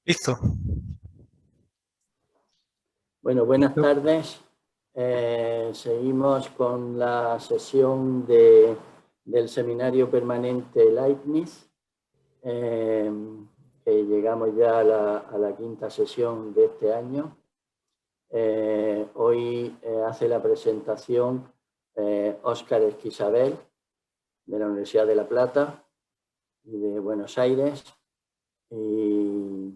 Listo. Bueno, buenas tardes. Seguimos con la sesión del seminario permanente Leibniz. Que llegamos ya a la quinta sesión de este año. Hoy hace la presentación Óscar Esquisabel, de la Universidad de La Plata y de Buenos Aires. Y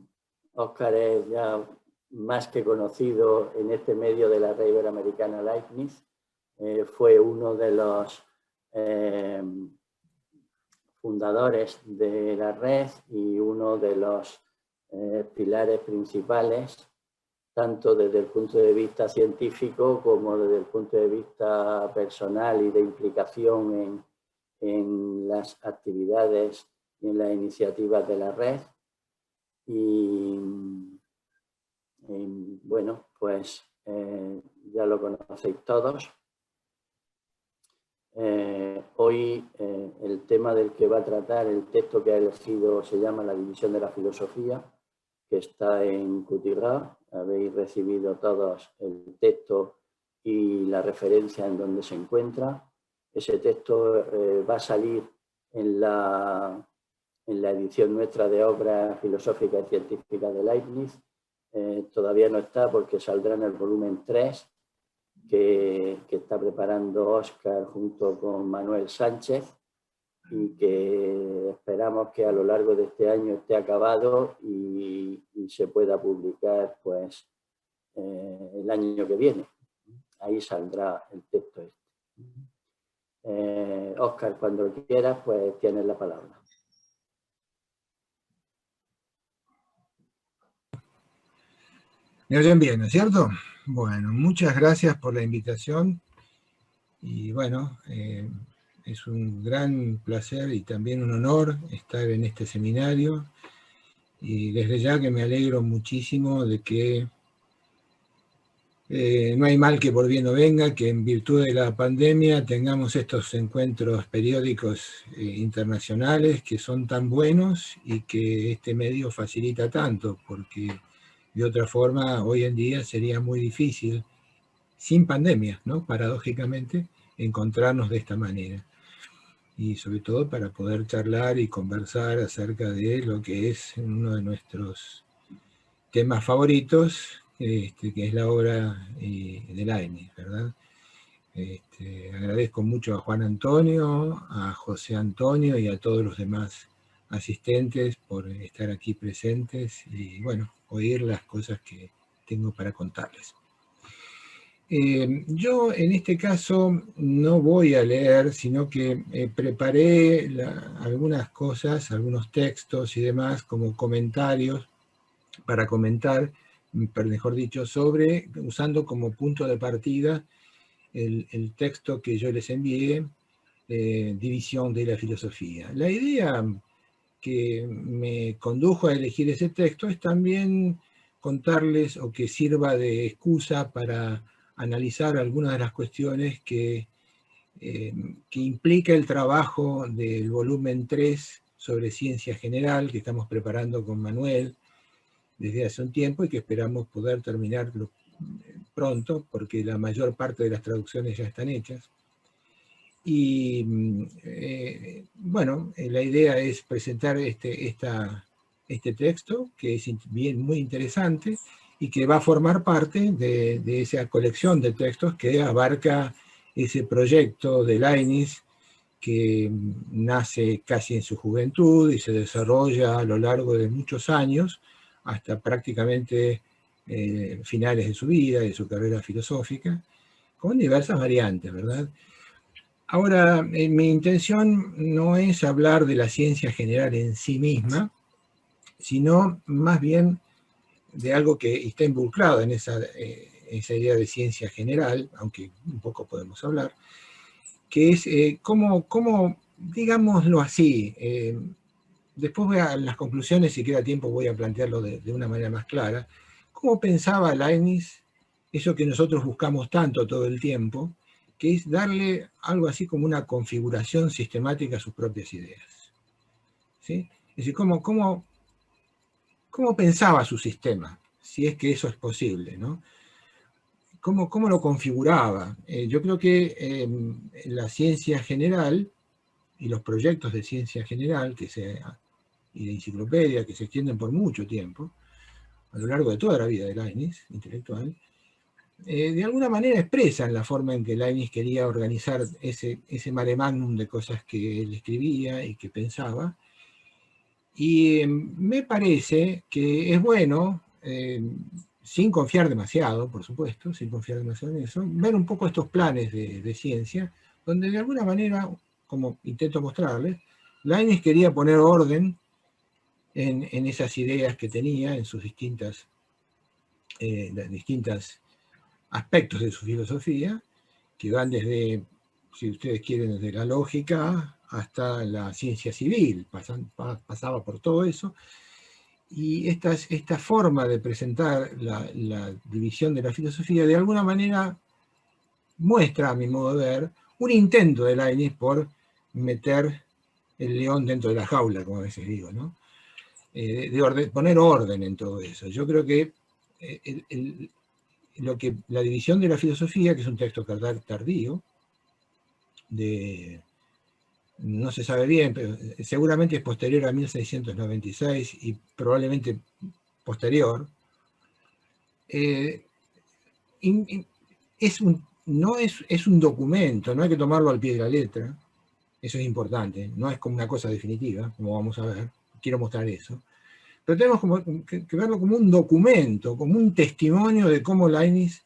Óscar es ya más que conocido en este medio de la red iberoamericana Leibniz. Fue uno de los fundadores de la red y uno de los pilares principales, tanto desde el punto de vista científico como desde el punto de vista personal y de implicación en las actividades y en las iniciativas de la red. Y bueno, pues ya lo conocéis todos. Hoy el tema del que va a tratar el texto que ha elegido se llama La división de la filosofía, que está en Cutigrá. Habéis recibido todos el texto y la referencia en donde se encuentra. Ese texto va a salir en la edición nuestra de obras filosóficas y científicas de Leibniz. Todavía no está porque saldrá en el volumen 3, que está preparando Óscar junto con Manuel Sánchez, y que esperamos que a lo largo de este año esté acabado y se pueda publicar pues el año que viene. Ahí saldrá el texto este. Óscar, cuando quieras, pues tienes la palabra. Me oyen bien, ¿no es cierto? Bueno, muchas gracias por la invitación y bueno, es un gran placer y también un honor estar en este seminario, y desde ya que me alegro muchísimo de que no hay mal que por bien no venga, que en virtud de la pandemia tengamos estos encuentros periódicos internacionales que son tan buenos y que este medio facilita tanto, porque de otra forma hoy en día sería muy difícil, sin pandemia, ¿no? Paradójicamente, encontrarnos de esta manera. Y sobre todo para poder charlar y conversar acerca de lo que es uno de nuestros temas favoritos, que es la obra de Leibniz, ¿verdad? Agradezco mucho a Juan Antonio, a José Antonio y a todos los demás asistentes por estar aquí presentes y, bueno, oír las cosas que tengo para contarles. Yo en este caso no voy a leer, sino que preparé algunas cosas, algunos textos y demás como comentarios para comentar, mejor dicho, usando como punto de partida el texto que yo les envié, División de la filosofía. La idea que me condujo a elegir ese texto es también contarles, o que sirva de excusa para analizar algunas de las cuestiones que implica el trabajo del volumen 3 sobre ciencia general que estamos preparando con Manuel desde hace un tiempo y que esperamos poder terminarlo pronto, porque la mayor parte de las traducciones ya están hechas. Y bueno, la idea es presentar este texto, que es muy interesante y que va a formar parte de esa colección de textos que abarca ese proyecto de Leibniz que nace casi en su juventud y se desarrolla a lo largo de muchos años, hasta prácticamente finales de su vida, de su carrera filosófica, con diversas variantes, ¿verdad? Ahora, mi intención no es hablar de la ciencia general en sí misma, sino más bien de algo que está involucrado en esa idea de ciencia general, aunque un poco podemos hablar, que es cómo, digámoslo así, después voy a las conclusiones, si queda tiempo voy a plantearlo de una manera más clara, cómo pensaba Leibniz eso que nosotros buscamos tanto todo el tiempo, que es darle algo así como una configuración sistemática a sus propias ideas. ¿Sí? Es decir, cómo cómo pensaba su sistema, si es que eso es posible, ¿no? ¿Cómo lo configuraba? Yo creo que la ciencia general y los proyectos de ciencia general y de enciclopedia que se extienden por mucho tiempo, a lo largo de toda la vida de Leibniz, intelectual, de alguna manera expresan la forma en que Leibniz quería organizar ese mare magnum de cosas que él escribía y que pensaba. Y me parece que es bueno, sin confiar demasiado, por supuesto, sin confiar demasiado en eso, ver un poco estos planes de ciencia, donde de alguna manera, como intento mostrarles, Leibniz quería poner orden en esas ideas que tenía, en sus distintos aspectos de su filosofía, que van desde, si ustedes quieren, desde la lógica hasta la ciencia civil, pasaba por todo eso. Y esta forma de presentar la división de la filosofía de alguna manera muestra, a mi modo de ver, un intento de Leibniz por meter el león dentro de la jaula, como a veces digo, ¿no? Poner orden en todo eso. Yo creo que la división de la filosofía, que es un texto tardío, no se sabe bien, pero seguramente es posterior a 1696 y probablemente posterior, es un documento, no hay que tomarlo al pie de la letra, eso es importante, no es como una cosa definitiva, como vamos a ver, quiero mostrar eso, pero tenemos que verlo como un documento, como un testimonio de cómo Leibniz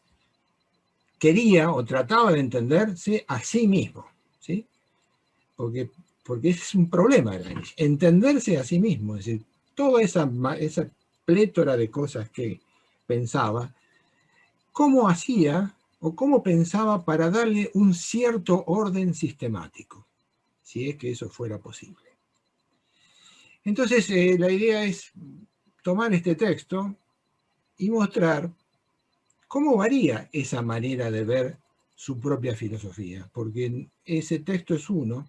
quería o trataba de entenderse a sí mismo, ¿sí? Porque ese es un problema de Leibniz, entenderse a sí mismo, es decir, toda esa plétora de cosas que pensaba, cómo hacía o cómo pensaba para darle un cierto orden sistemático, si es que eso fuera posible. Entonces, la idea es tomar este texto y mostrar cómo varía esa manera de ver su propia filosofía, porque ese texto es uno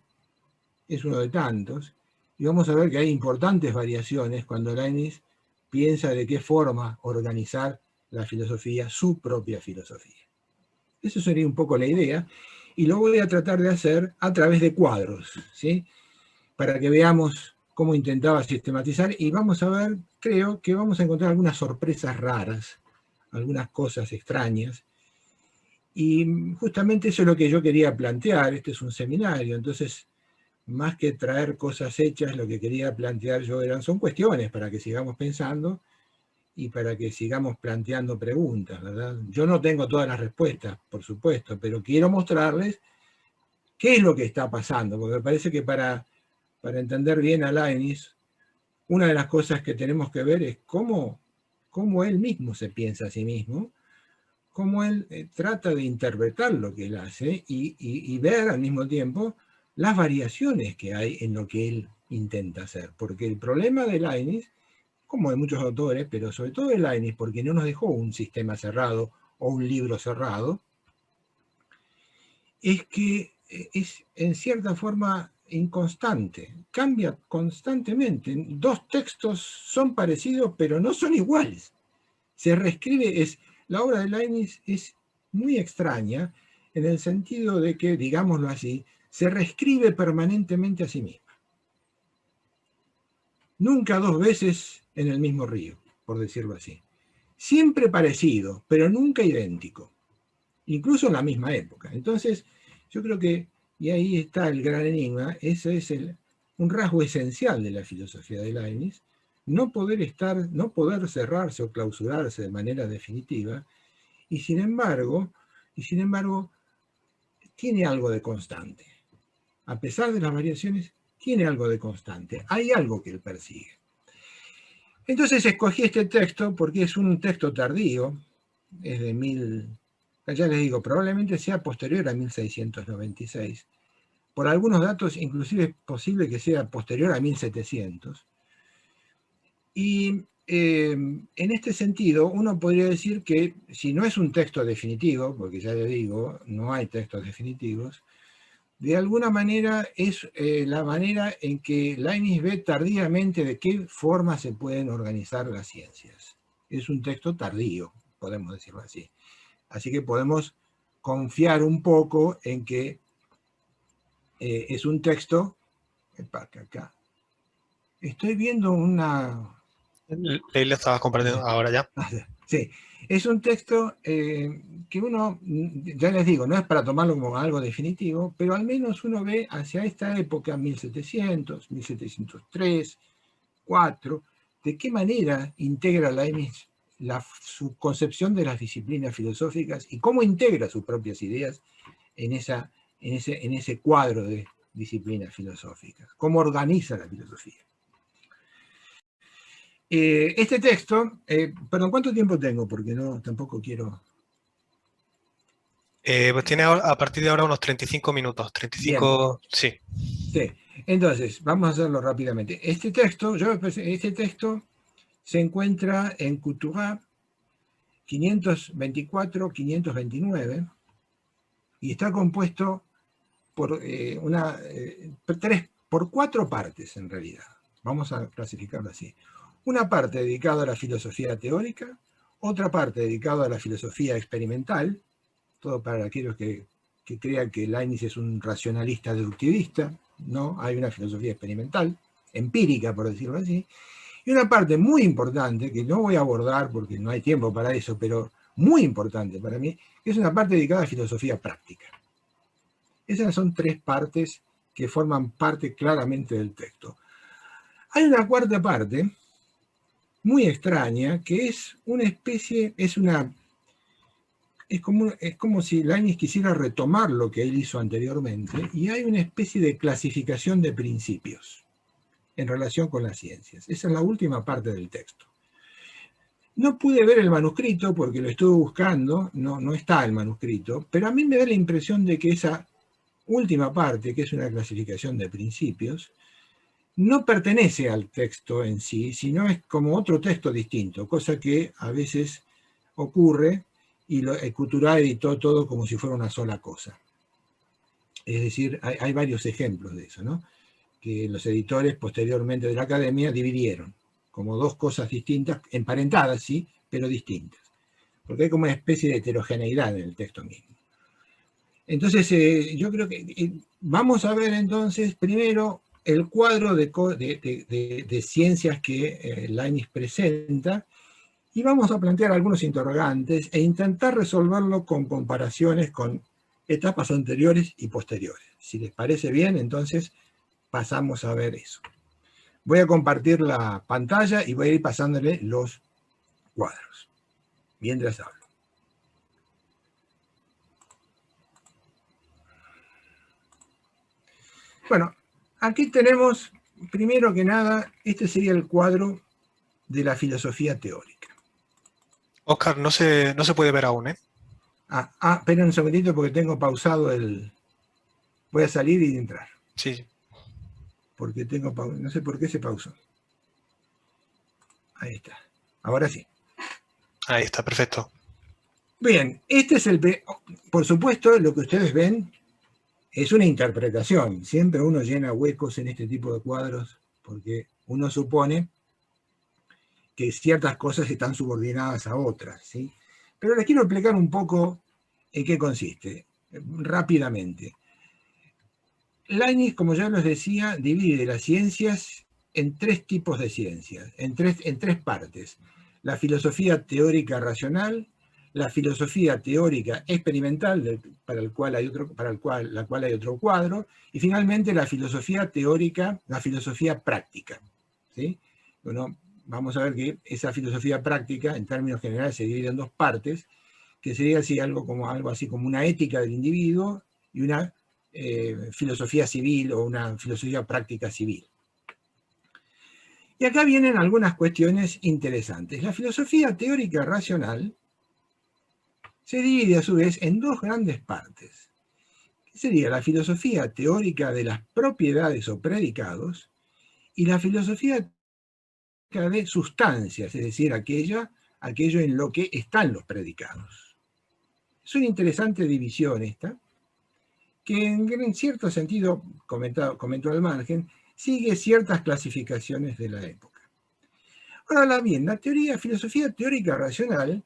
de tantos, y vamos a ver que hay importantes variaciones cuando Leibniz piensa de qué forma organizar la filosofía, su propia filosofía. Eso sería un poco la idea, y lo voy a tratar de hacer a través de cuadros, ¿sí? Para que veamos cómo intentaba sistematizar, y vamos a ver, creo que vamos a encontrar algunas sorpresas raras, algunas cosas extrañas, y justamente eso es lo que yo quería plantear. Este es un seminario, entonces, más que traer cosas hechas, lo que quería plantear yo son cuestiones para que sigamos pensando, y para que sigamos planteando preguntas, ¿verdad? Yo no tengo todas las respuestas, por supuesto, pero quiero mostrarles qué es lo que está pasando, porque me parece que para entender bien a Leibniz, una de las cosas que tenemos que ver es cómo él mismo se piensa a sí mismo, cómo él trata de interpretar lo que él hace y ver al mismo tiempo las variaciones que hay en lo que él intenta hacer. Porque el problema de Leibniz, como de muchos autores, pero sobre todo de Leibniz, porque no nos dejó un sistema cerrado o un libro cerrado, es que es en cierta forma inconstante, cambia constantemente. Dos textos son parecidos, pero no son iguales. Se reescribe, la obra de Leibniz es muy extraña en el sentido de que, digámoslo así, se reescribe permanentemente a sí misma. Nunca dos veces en el mismo río, por decirlo así. Siempre parecido, pero nunca idéntico, incluso en la misma época. Entonces, yo creo que, y ahí está el gran enigma, ese es un rasgo esencial de la filosofía de Leibniz, no poder cerrarse o clausurarse de manera definitiva, y sin embargo, tiene algo de constante. A pesar de las variaciones, tiene algo de constante. Hay algo que él persigue. Entonces escogí este texto porque es un texto tardío, es de ya les digo, probablemente sea posterior a 1696. Por algunos datos, inclusive es posible que sea posterior a 1700. Y en este sentido, uno podría decir que si no es un texto definitivo, porque ya les digo, no hay textos definitivos, de alguna manera es la manera en que Leibniz ve tardíamente de qué forma se pueden organizar las ciencias. Es un texto tardío, podemos decirlo así. Así que podemos confiar un poco en que es un texto... Acá. Estoy viendo una... Leila estaba compartiendo ahora ya. Sí, es un texto que uno, ya les digo, no es para tomarlo como algo definitivo, pero al menos uno ve hacia esta época, 1700, 1703, 4, de qué manera integra Leibniz su concepción de las disciplinas filosóficas y cómo integra sus propias ideas en ese cuadro de disciplinas filosóficas, cómo organiza la filosofía. Este texto, perdón, ¿cuánto tiempo tengo? Porque no, tampoco quiero... Pues tiene a partir de ahora unos 35 minutos. 35, bien. Sí. Sí, entonces, vamos a hacerlo rápidamente. Este texto se encuentra en Couturat 524-529 y está compuesto por, por 4 partes en realidad. Vamos a clasificarlo así. Una parte dedicada a la filosofía teórica, otra parte dedicada a la filosofía experimental, todo para aquellos que crean que Leibniz es un racionalista deductivista, no, hay una filosofía experimental, empírica por decirlo así, y una parte muy importante, que no voy a abordar porque no hay tiempo para eso, pero muy importante para mí, que es una parte dedicada a filosofía práctica. Esas son 3 partes que forman parte claramente del texto. Hay una cuarta parte, muy extraña, que es una especie, es como si Leibniz quisiera retomar lo que él hizo anteriormente, y hay una especie de clasificación de principios en relación con las ciencias. Esa es la última parte del texto. No pude ver el manuscrito porque lo estuve buscando, no está el manuscrito, pero a mí me da la impresión de que esa última parte, que es una clasificación de principios, no pertenece al texto en sí, sino es como otro texto distinto, cosa que a veces ocurre, y Couturat editó todo como si fuera una sola cosa. Es decir, hay varios ejemplos de eso, ¿no? Que los editores posteriormente de la academia dividieron como 2 cosas distintas, emparentadas, sí, pero distintas. Porque hay como una especie de heterogeneidad en el texto mismo. Entonces, yo creo que vamos a ver entonces primero el cuadro de ciencias que Leibniz presenta, y vamos a plantear algunos interrogantes e intentar resolverlo con comparaciones con etapas anteriores y posteriores. Si les parece bien, entonces pasamos a ver eso. Voy a compartir la pantalla y voy a ir pasándole los cuadros mientras hablo. Bueno, aquí tenemos, primero que nada, este sería el cuadro de la filosofía teórica. Oscar, no se puede ver aún, ¿eh? Esperen un segundito porque tengo pausado el... Voy a salir y entrar. Sí. Porque tengo... No sé por qué se pausó. Ahí está. Ahora sí. Ahí está, perfecto. Bien, este es el... Por supuesto, lo que ustedes ven es una interpretación. Siempre uno llena huecos en este tipo de cuadros porque uno supone que ciertas cosas están subordinadas a otras, ¿sí? Pero les quiero explicar un poco en qué consiste, rápidamente. Leibniz, como ya les decía, divide las ciencias en 3 tipos de ciencias, en tres partes. La filosofía teórica racional, la filosofía teórica experimental, para la cual hay otro cuadro, y finalmente la filosofía teórica, la filosofía práctica, ¿sí? Bueno, vamos a ver que esa filosofía práctica, en términos generales, se divide en 2 partes, que sería algo así como una ética del individuo y una filosofía civil o una filosofía práctica civil. Y acá vienen algunas cuestiones interesantes. La filosofía teórica racional se divide a su vez en 2 grandes partes. Sería la filosofía teórica de las propiedades o predicados y la filosofía de sustancias, es decir, aquello en lo que están los predicados. Es una interesante división esta, que en cierto sentido, comentó al margen, sigue ciertas clasificaciones de la época. Ahora bien, la filosofía teórica racional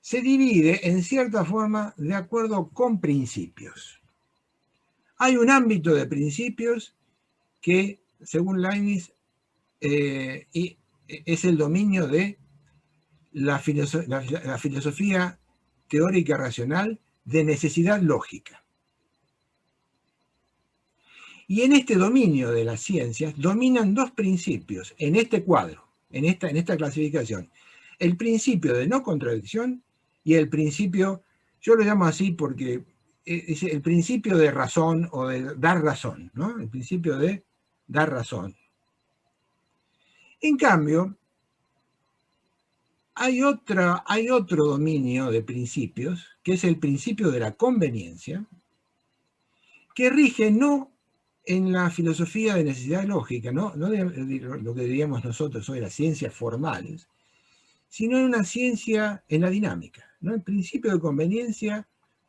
se divide en cierta forma de acuerdo con principios. Hay un ámbito de principios que, según Leibniz, es el dominio de la filosofía teórica racional de necesidad lógica. Y en este dominio de las ciencias dominan dos principios en este cuadro, en esta clasificación. El principio de no contradicción y el principio, yo lo llamo así porque es el principio de razón o de dar razón, ¿no? El principio de dar razón. En cambio, hay otro dominio de principios, que es el principio de la conveniencia, que rige no en la filosofía de necesidad lógica, no de lo que diríamos nosotros hoy, las ciencias formales, sino en una ciencia en la dinámica, ¿no? El principio de conveniencia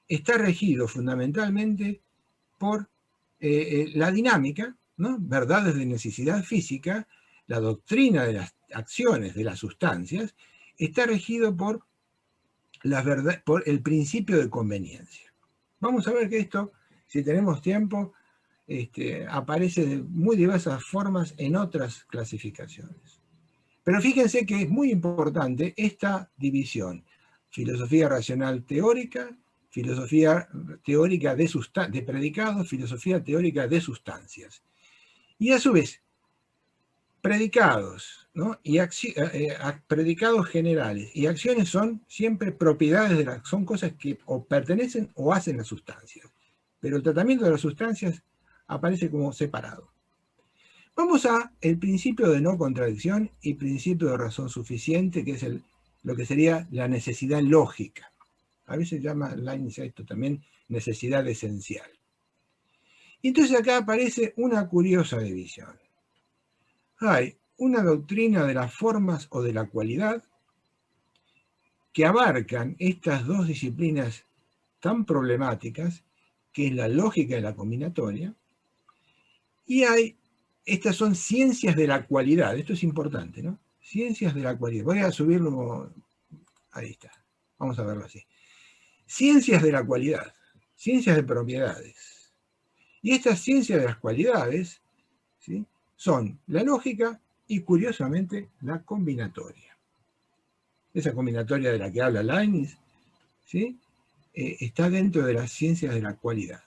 está regido fundamentalmente por la dinámica, ¿no? Verdades de necesidad física, la doctrina de las acciones de las sustancias, está regido por el principio de conveniencia. Vamos a ver que esto, si tenemos tiempo, aparece de muy diversas formas en otras clasificaciones. Pero fíjense que es muy importante esta división: filosofía racional teórica, filosofía teórica de predicados, filosofía teórica de sustancias. Y a su vez, predicados, ¿no? Y predicados generales y acciones son siempre propiedades son cosas que o pertenecen o hacen las sustancias. Pero el tratamiento de las sustancias aparece como separado. Vamos a el principio de no contradicción y principio de razón suficiente, que es lo que sería la necesidad lógica. A veces llama Leibniz a esto también necesidad esencial. Y entonces acá aparece una curiosa división. Hay una doctrina de las formas o de la cualidad que abarcan estas dos disciplinas tan problemáticas, que es la lógica y la combinatoria, y estas son ciencias de la cualidad. Esto es importante, ¿no? Ciencias de la cualidad. Voy a subirlo, ahí está, vamos a verlo así. Ciencias de la cualidad, ciencias de propiedades. Y estas ciencias de las cualidades, ¿sí?, son la lógica y, curiosamente, la combinatoria. Esa combinatoria de la que habla Leibniz, ¿sí?, está dentro de las ciencias de la cualidad.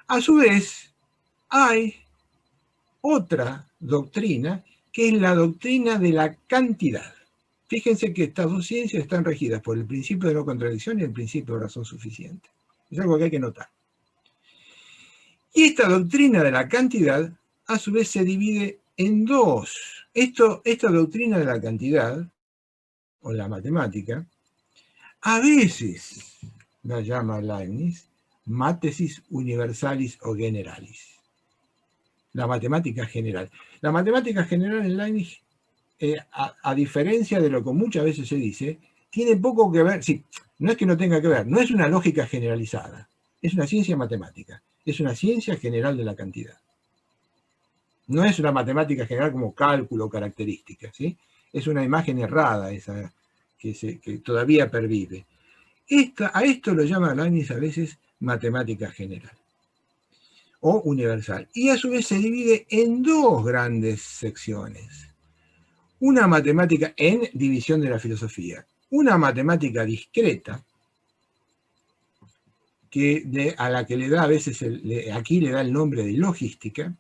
A su vez, hay otra doctrina, que es la doctrina de la cantidad. Fíjense que estas dos ciencias están regidas por el principio de no contradicción y el principio de razón suficiente. Es algo que hay que notar. Y esta doctrina de la cantidad, a su vez, se divide en dos. Esta doctrina de la cantidad, o la matemática, a veces la llama Leibniz matesis universalis o generalis. La matemática general. La matemática general en Leibniz, a diferencia de lo que muchas veces se dice, tiene poco que ver, sí, no es que no tenga que ver, no es una lógica generalizada, es una ciencia matemática, es una ciencia general de la cantidad. No es una matemática general como cálculo o características, ¿sí? Es una imagen errada esa que todavía pervive. A esto lo llama Leibniz a veces matemática general o universal. Y a su vez se divide en dos grandes secciones. Una matemática en división de la filosofía. Una matemática discreta, a la que le da a veces, aquí le da el nombre de logística,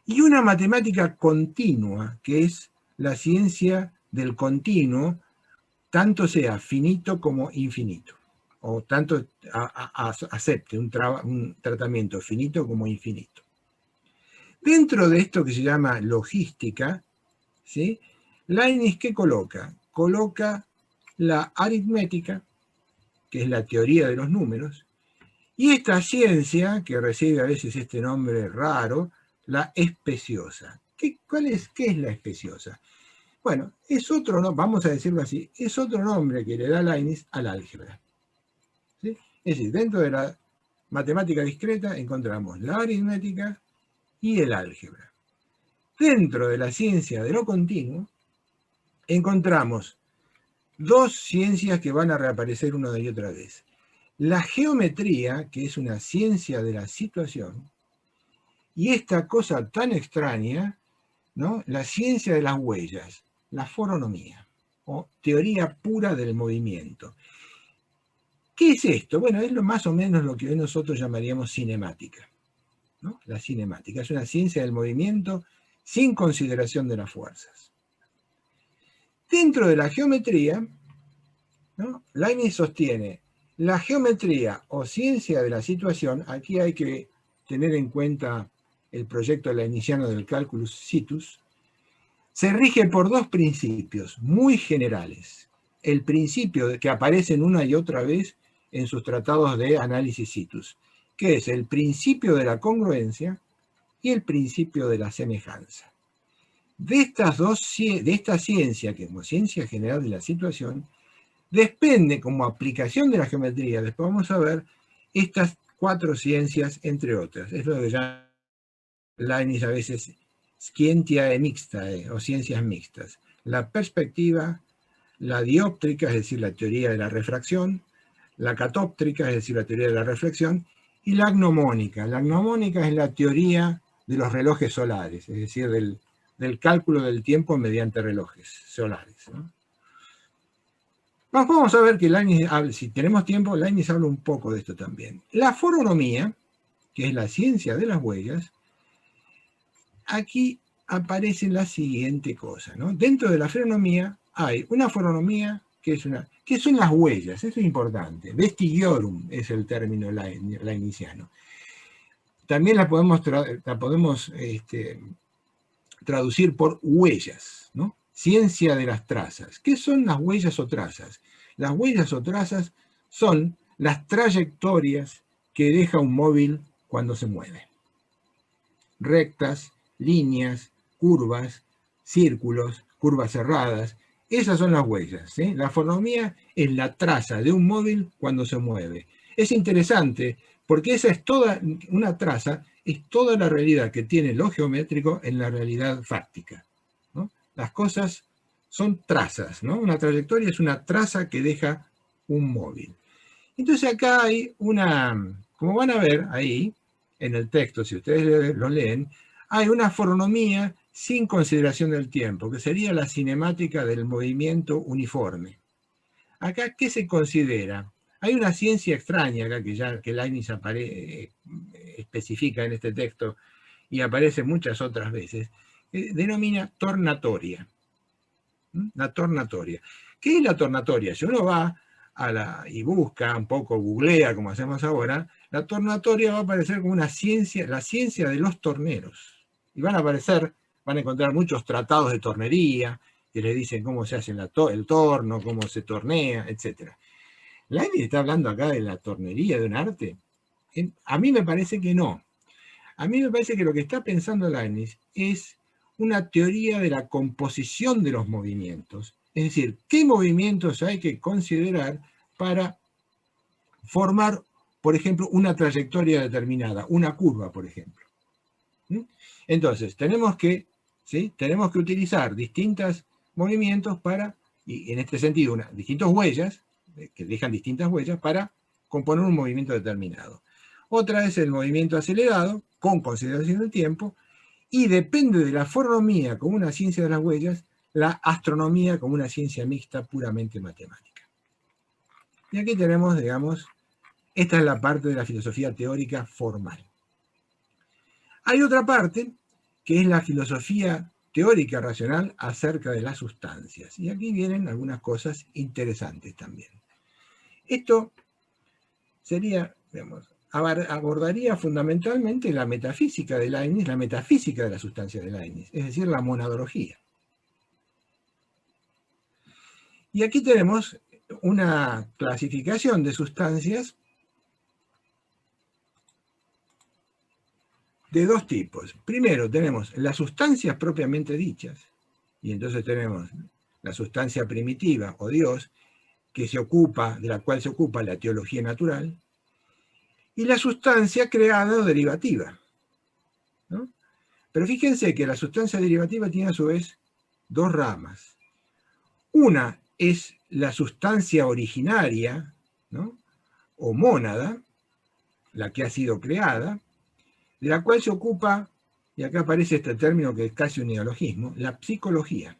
y una matemática continua, que es la ciencia del continuo, tanto sea finito como infinito, o tanto acepte un tratamiento finito como infinito. Dentro de esto que se llama logística, ¿sí?, Leibniz, ¿qué coloca? Coloca la aritmética, que es la teoría de los números, y esta ciencia, que recibe a veces este nombre raro, la especiosa. ¿Qué es la especiosa? Bueno, es otro, vamos a decirlo así, es otro nombre que le da Leibniz al álgebra. ¿Sí? Es decir, dentro de la matemática discreta encontramos la aritmética y el álgebra. Dentro de la ciencia de lo continuo encontramos dos ciencias que van a reaparecer una y otra vez. La geometría, que es una ciencia de la situación, y esta cosa tan extraña, ¿no? La ciencia de las huellas, la foronomía, o teoría pura del movimiento. ¿Qué es esto? Bueno, es más o menos lo que hoy nosotros llamaríamos cinemática, ¿no? La cinemática es una ciencia del movimiento sin consideración de las fuerzas. Dentro de la geometría, ¿no? Leibniz sostiene la geometría o ciencia de la situación. Aquí hay que tener en cuenta el proyecto leibniziano del calculus situs. Se rige por dos principios muy generales. El principio que aparecen una y otra vez en sus tratados de análisis situs, que es el principio de la congruencia y el principio de la semejanza. De esta ciencia, que como ciencia general de la situación, depende como aplicación de la geometría, después vamos a ver, estas cuatro ciencias, entre otras. Es lo que llama Leibniz a veces scientiae mixtae, o ciencias mixtas. La perspectiva, la dióptrica, es decir, la teoría de la refracción, la catóptrica, es decir, la teoría de la reflexión, y la gnomónica. La gnomónica es la teoría de los relojes solares, es decir, del cálculo del tiempo mediante relojes solares, ¿no? Vamos a ver que Leibniz, si tenemos tiempo, Leibniz habla un poco de esto también. La foronomía, que es la ciencia de las huellas, aquí aparece la siguiente cosa, ¿no? Dentro de la foronomía hay una foronomía que son las huellas, eso es importante. Vestigiorum es el término leibniziano. También la podemos traducir por huellas, ¿no? Ciencia de las trazas. ¿Qué son las huellas o trazas? Las huellas o trazas son las trayectorias que deja un móvil cuando se mueve. Rectas, líneas, curvas, círculos, curvas cerradas. Esas son las huellas, ¿sí? La foronomía es la traza de un móvil cuando se mueve. Es interesante porque esa es toda, una traza es toda la realidad que tiene lo geométrico en la realidad fáctica, ¿no? Las cosas son trazas, ¿no? Una trayectoria es una traza que deja un móvil. Entonces acá hay como van a ver ahí, en el texto, si ustedes lo leen, hay una foronomía sin consideración del tiempo, que sería la cinemática del movimiento uniforme. Acá, ¿qué se considera? Hay una ciencia extraña acá que Leibniz especifica en este texto y aparece muchas otras veces, que denomina tornatoria. La tornatoria. ¿Qué es la tornatoria? Si uno va y busca un poco, googlea como hacemos ahora, la tornatoria va a aparecer como una ciencia, la ciencia de los torneros. Y van a encontrar muchos tratados de tornería que les dicen cómo se hace el torno, cómo se tornea, etc. ¿Leibniz está hablando acá de la tornería, de un arte? A mí me parece que no. A mí me parece que lo que está pensando Leibniz es una teoría de la composición de los movimientos. Es decir, ¿qué movimientos hay que considerar para formar, por ejemplo, una trayectoria determinada, una curva, por ejemplo? Entonces, tenemos que utilizar distintos movimientos y en este sentido, distintas huellas, que dejan distintas huellas, para componer un movimiento determinado. Otra es el movimiento acelerado, con consideración del tiempo, y depende de la foronomía como una ciencia de las huellas, la astronomía como una ciencia mixta puramente matemática. Y aquí tenemos, digamos, esta es la parte de la filosofía teórica formal. Hay otra parte que es la filosofía teórica racional acerca de las sustancias. Y aquí vienen algunas cosas interesantes también. Esto sería, digamos, abordaría fundamentalmente la metafísica de Leibniz, la metafísica de la sustancia de Leibniz, es decir, la monadología. Y aquí tenemos una clasificación de sustancias de dos tipos. Primero tenemos las sustancias propiamente dichas, y entonces tenemos la sustancia primitiva o Dios, de la cual se ocupa la teología natural, y la sustancia creada o derivativa, ¿no? Pero fíjense que la sustancia derivativa tiene a su vez dos ramas. Una es la sustancia originaria, ¿no? O mónada, la que ha sido creada, de la cual se ocupa, y acá aparece este término que es casi un neologismo, la psicología,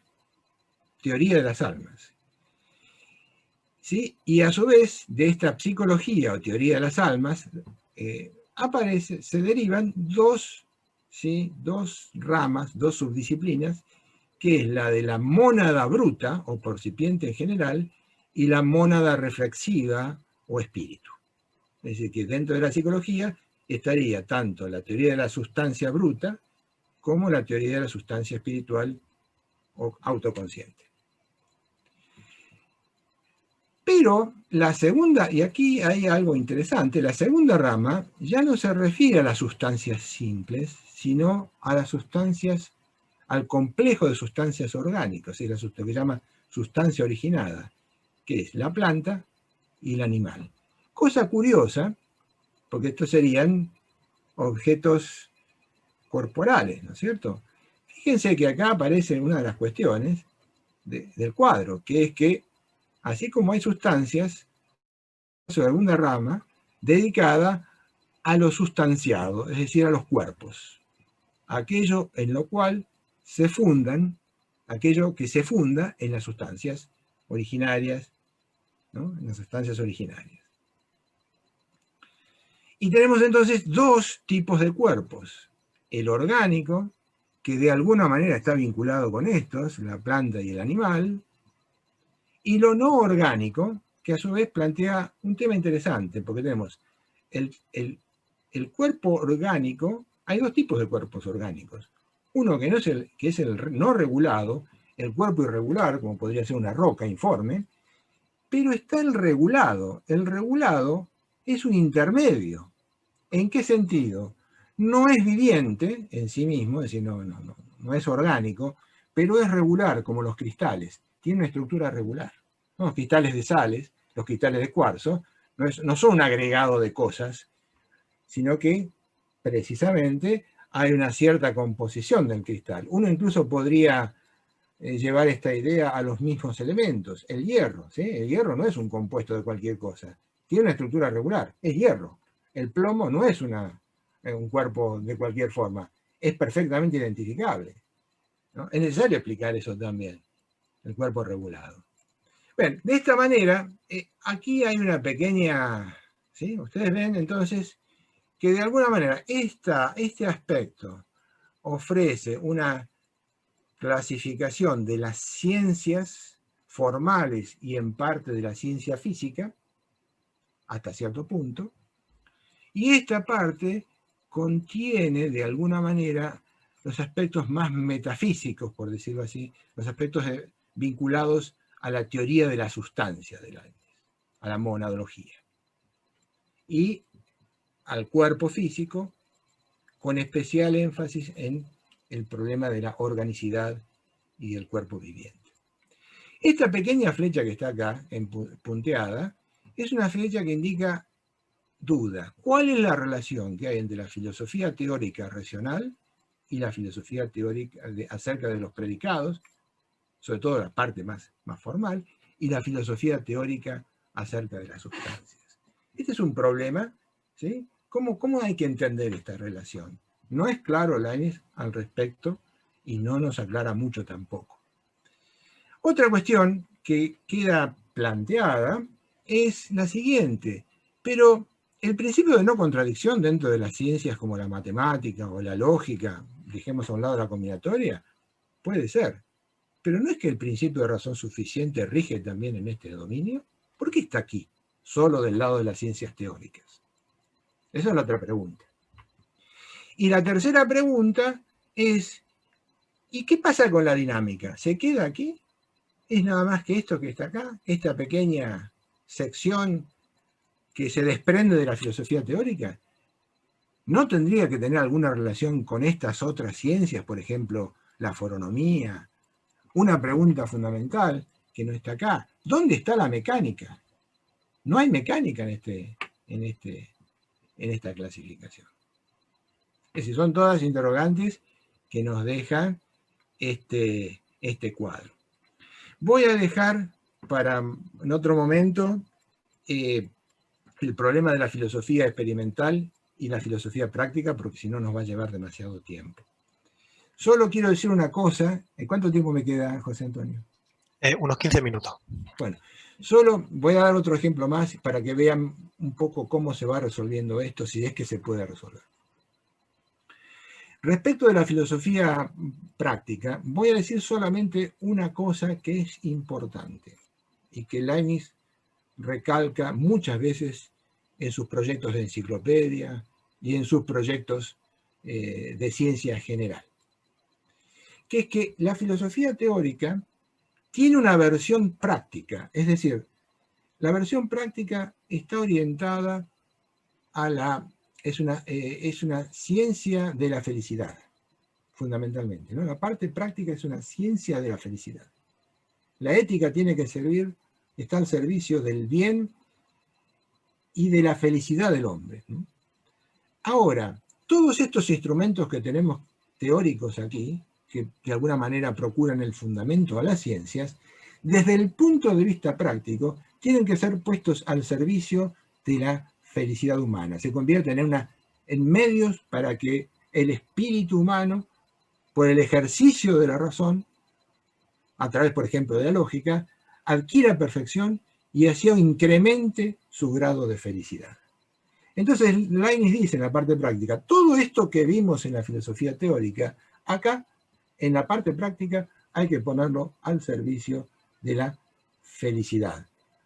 teoría de las almas. ¿Sí? Y a su vez, de esta psicología o teoría de las almas, se derivan dos ramas, dos subdisciplinas, que es la de la mónada bruta o percipiente en general y la mónada reflexiva o espíritu. Es decir, que dentro de la psicología estaría tanto la teoría de la sustancia bruta como la teoría de la sustancia espiritual o autoconsciente. Pero la segunda, y aquí hay algo interesante, la segunda rama ya no se refiere a las sustancias simples, sino a las sustancias, al complejo de sustancias orgánicas, es lo que se llama sustancia originada, que es la planta y el animal. Cosa curiosa, porque estos serían objetos corporales, ¿no es cierto? Fíjense que acá aparece una de las cuestiones del cuadro, que es que así como hay sustancias, hay una segunda rama dedicada a lo sustanciado, es decir, a los cuerpos. Aquello en lo cual se fundan, aquello que se funda en las sustancias originarias, ¿no? En las sustancias originarias. Y tenemos entonces dos tipos de cuerpos. El orgánico, que de alguna manera está vinculado con estos, la planta y el animal, y lo no orgánico, que a su vez plantea un tema interesante, porque tenemos el cuerpo orgánico, hay dos tipos de cuerpos orgánicos. Uno que es el no regulado, el cuerpo irregular, como podría ser una roca informe, pero está el regulado. El regulado es un intermedio. ¿En qué sentido? No es viviente en sí mismo, es decir, no es orgánico, pero es regular, como los cristales. Tiene una estructura regular. Los cristales de sales, los cristales de cuarzo, no son un agregado de cosas, sino que precisamente hay una cierta composición del cristal. Uno incluso podría llevar esta idea a los mismos elementos. El hierro, ¿sí? El hierro no es un compuesto de cualquier cosa, tiene una estructura regular, es hierro. El plomo no es un cuerpo de cualquier forma, es perfectamente identificable, ¿no? Es necesario explicar eso también, el cuerpo regulado. Bien, de esta manera, aquí hay una pequeña, ¿sí? Ustedes ven entonces que de alguna manera este aspecto ofrece una clasificación de las ciencias formales y en parte de la ciencia física, hasta cierto punto, y esta parte contiene de alguna manera los aspectos más metafísicos, por decirlo así, los aspectos vinculados a la teoría de la sustancia, a la monadología, y al cuerpo físico, con especial énfasis en el problema de la organicidad y del cuerpo viviente. Esta pequeña flecha que está acá, punteada, es una flecha que indica duda. ¿Cuál es la relación que hay entre la filosofía teórica racional y la filosofía teórica acerca de los predicados, sobre todo la parte más formal, y la filosofía teórica acerca de las sustancias? Este es un problema, ¿sí? ¿Cómo hay que entender esta relación? No es claro Lainez al respecto y no nos aclara mucho tampoco. Otra cuestión que queda planteada es la siguiente, pero el principio de no contradicción dentro de las ciencias como la matemática o la lógica, dejemos a un lado la combinatoria, puede ser, pero ¿no es que el principio de razón suficiente rige también en este dominio? ¿Por qué está aquí, solo del lado de las ciencias teóricas? Esa es la otra pregunta. Y la tercera pregunta es, ¿y qué pasa con la dinámica? ¿Se queda aquí? ¿Es nada más que esto que está acá? ¿Esta pequeña sección que se desprende de la filosofía teórica? ¿No tendría que tener alguna relación con estas otras ciencias, por ejemplo, la foronomía? Una pregunta fundamental que no está acá. ¿Dónde está la mecánica? No hay mecánica en en esta clasificación. Es decir, son todas interrogantes que nos dejan este cuadro. Voy a dejar para en otro momento el problema de la filosofía experimental y la filosofía práctica, porque si no nos va a llevar demasiado tiempo. Solo quiero decir una cosa. ¿Cuánto tiempo me queda, José Antonio? Unos 15 minutos. Bueno, solo voy a dar otro ejemplo más para que vean un poco cómo se va resolviendo esto, si es que se puede resolver. Respecto de la filosofía práctica, voy a decir solamente una cosa que es importante y que Leibniz recalca muchas veces en sus proyectos de enciclopedia y en sus proyectos de ciencia general, que es que la filosofía teórica tiene una versión práctica, es decir, la versión práctica está orientada a la... Es una ciencia de la felicidad, fundamentalmente, ¿no? La parte práctica es una ciencia de la felicidad. La ética tiene que servir, está al servicio del bien y de la felicidad del hombre, ¿no? Ahora, todos estos instrumentos que tenemos teóricos aquí, que de alguna manera procuran el fundamento a las ciencias, desde el punto de vista práctico, tienen que ser puestos al servicio de la felicidad humana. Se convierten en medios para que el espíritu humano, por el ejercicio de la razón, a través, por ejemplo, de la lógica, adquiera perfección y así incremente su grado de felicidad. Entonces, Leibniz dice en la parte práctica, todo esto que vimos en la filosofía teórica, acá, en la parte práctica, hay que ponerlo al servicio de la felicidad,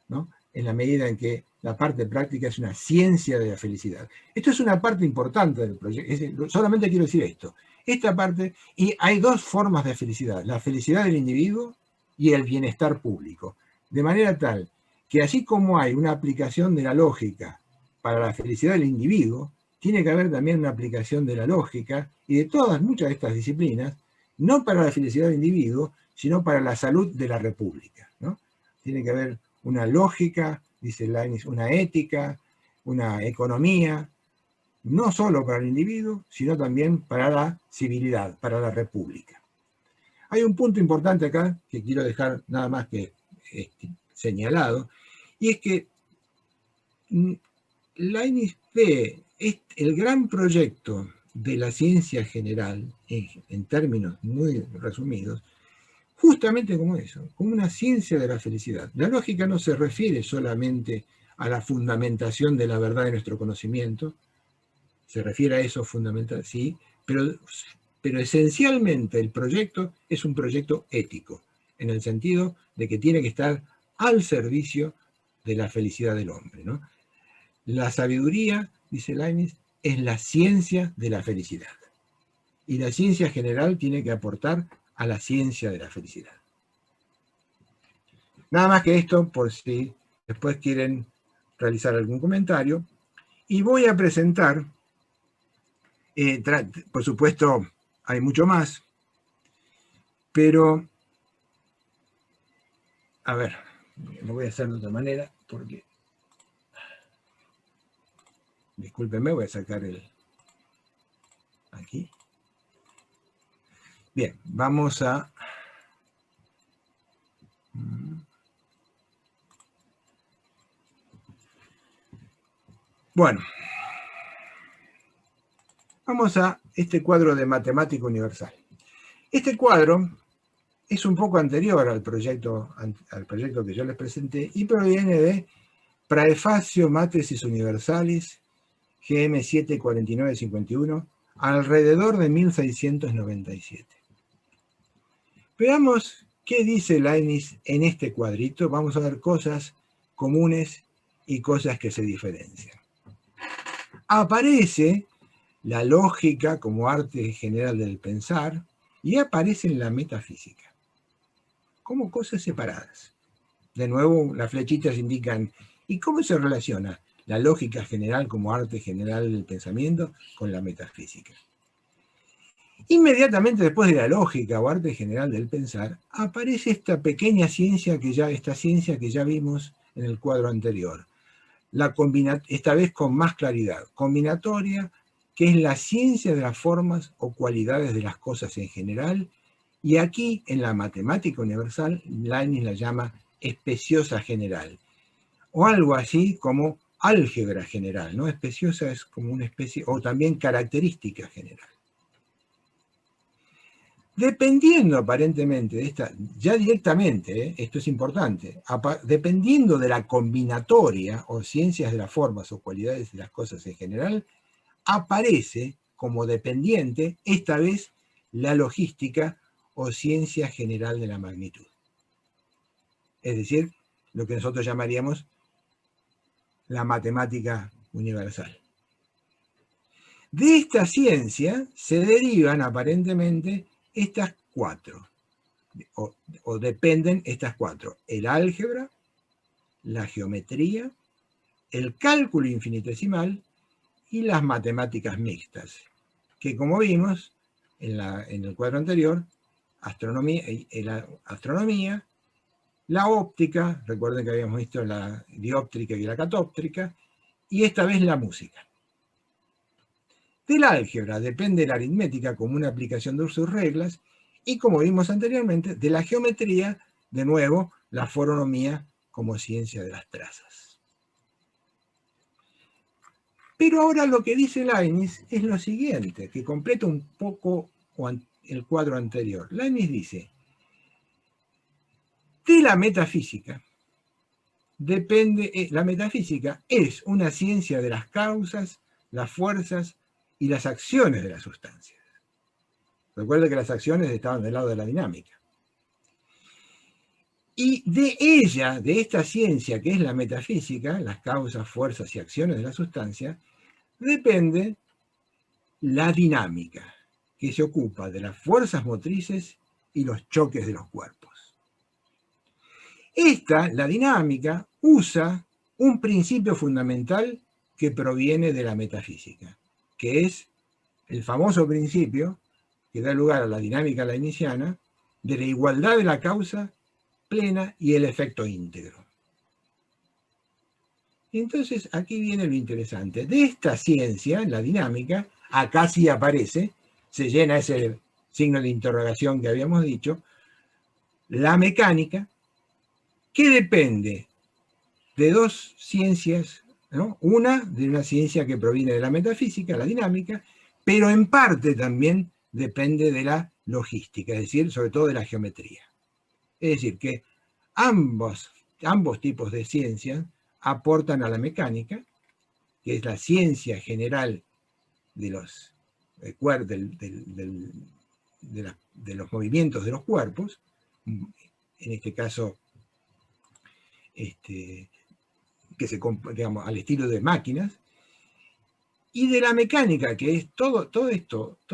¿no? En la medida en que la parte práctica es una ciencia de la felicidad. Esto es una parte importante del proyecto. Solamente quiero decir esto. Esta parte, y hay dos formas de felicidad, la felicidad del individuo y el bienestar público. De manera tal que así como hay una aplicación de la lógica para la felicidad del individuo, tiene que haber también una aplicación de la lógica y de muchas de estas disciplinas, no para la felicidad del individuo, sino para la salud de la república, ¿no? Tiene que haber una lógica, dice Leibniz, una ética, una economía, no solo para el individuo, sino también para la civilidad, para la república. Hay un punto importante acá que quiero dejar nada más que señalado, y es que Leibniz ve el gran proyecto de la ciencia general, en términos muy resumidos, justamente como eso, como una ciencia de la felicidad. La lógica no se refiere solamente a la fundamentación de la verdad de nuestro conocimiento, se refiere a eso fundamental, sí, pero esencialmente el proyecto es un proyecto ético, en el sentido de que tiene que estar al servicio de la felicidad del hombre, ¿no? La sabiduría, dice Leibniz, es la ciencia de la felicidad. Y la ciencia general tiene que aportar a la ciencia de la felicidad. Nada más que esto, por si después quieren realizar algún comentario. Y voy a presentar, por supuesto, hay mucho más, pero, a ver, lo voy a hacer de otra manera, porque, discúlpenme, voy a sacar aquí. Bien, vamos a... Bueno, vamos a este cuadro de matemática universal. Este cuadro es un poco anterior al proyecto que yo les presenté y proviene de Praefacio Matrices Universalis, GM 74951, alrededor de 1697. Veamos qué dice Leibniz en este cuadrito. Vamos a ver cosas comunes y cosas que se diferencian. Aparece la lógica como arte general del pensar y aparece la metafísica como cosas separadas. De nuevo, las flechitas indican, ¿y cómo se relaciona la lógica general como arte general del pensamiento con la metafísica? Inmediatamente después de la lógica o arte general del pensar, aparece esta pequeña ciencia esta ciencia que ya vimos en el cuadro anterior, esta vez con más claridad, combinatoria, que es la ciencia de las formas o cualidades de las cosas en general, y aquí en la matemática universal, Leibniz la llama especiosa general, o algo así como álgebra general, ¿no? Especiosa es como una especie, o también característica general. Dependiendo aparentemente de esta, ya directamente, esto es importante, dependiendo de la combinatoria o ciencias de las formas o cualidades de las cosas en general, aparece como dependiente, esta vez, la logística o ciencia general de la magnitud. Es decir, lo que nosotros llamaríamos la matemática universal. De esta ciencia se derivan aparentemente estas cuatro, o dependen estas cuatro: el álgebra, la geometría, el cálculo infinitesimal y las matemáticas mixtas, que como vimos en el cuadro anterior, astronomía, la óptica, recuerden que habíamos visto la dióptrica y la catóptrica, y esta vez la música. Del álgebra depende la aritmética como una aplicación de sus reglas, y como vimos anteriormente, de la geometría, de nuevo, la foronomía como ciencia de las trazas. Pero ahora lo que dice Leibniz es lo siguiente, que completa un poco el cuadro anterior. Leibniz dice, de la metafísica depende, la metafísica es una ciencia de las causas, las fuerzas y las acciones de las sustancias. Recuerda que las acciones estaban del lado de la dinámica. Y de ella, de esta ciencia que es la metafísica, las causas, fuerzas y acciones de la sustancia, depende la dinámica, que se ocupa de las fuerzas motrices y los choques de los cuerpos. La dinámica, usa un principio fundamental que proviene de la metafísica, que es el famoso principio que da lugar a la dinámica leibniziana de la igualdad de la causa plena y el efecto íntegro. Entonces, aquí viene lo interesante. De esta ciencia, la dinámica, acá sí aparece, se llena ese signo de interrogación que habíamos dicho, la mecánica, que depende de dos ciencias, ¿no? Una de una ciencia que proviene de la metafísica, la dinámica, pero en parte también depende de la logística, es decir, sobre todo de la geometría. Es decir, que ambos tipos de ciencias aportan a la mecánica, que es la ciencia general de los, de los movimientos de los cuerpos, en este caso, que digamos, al estilo de máquinas, y de la mecánica, que es todas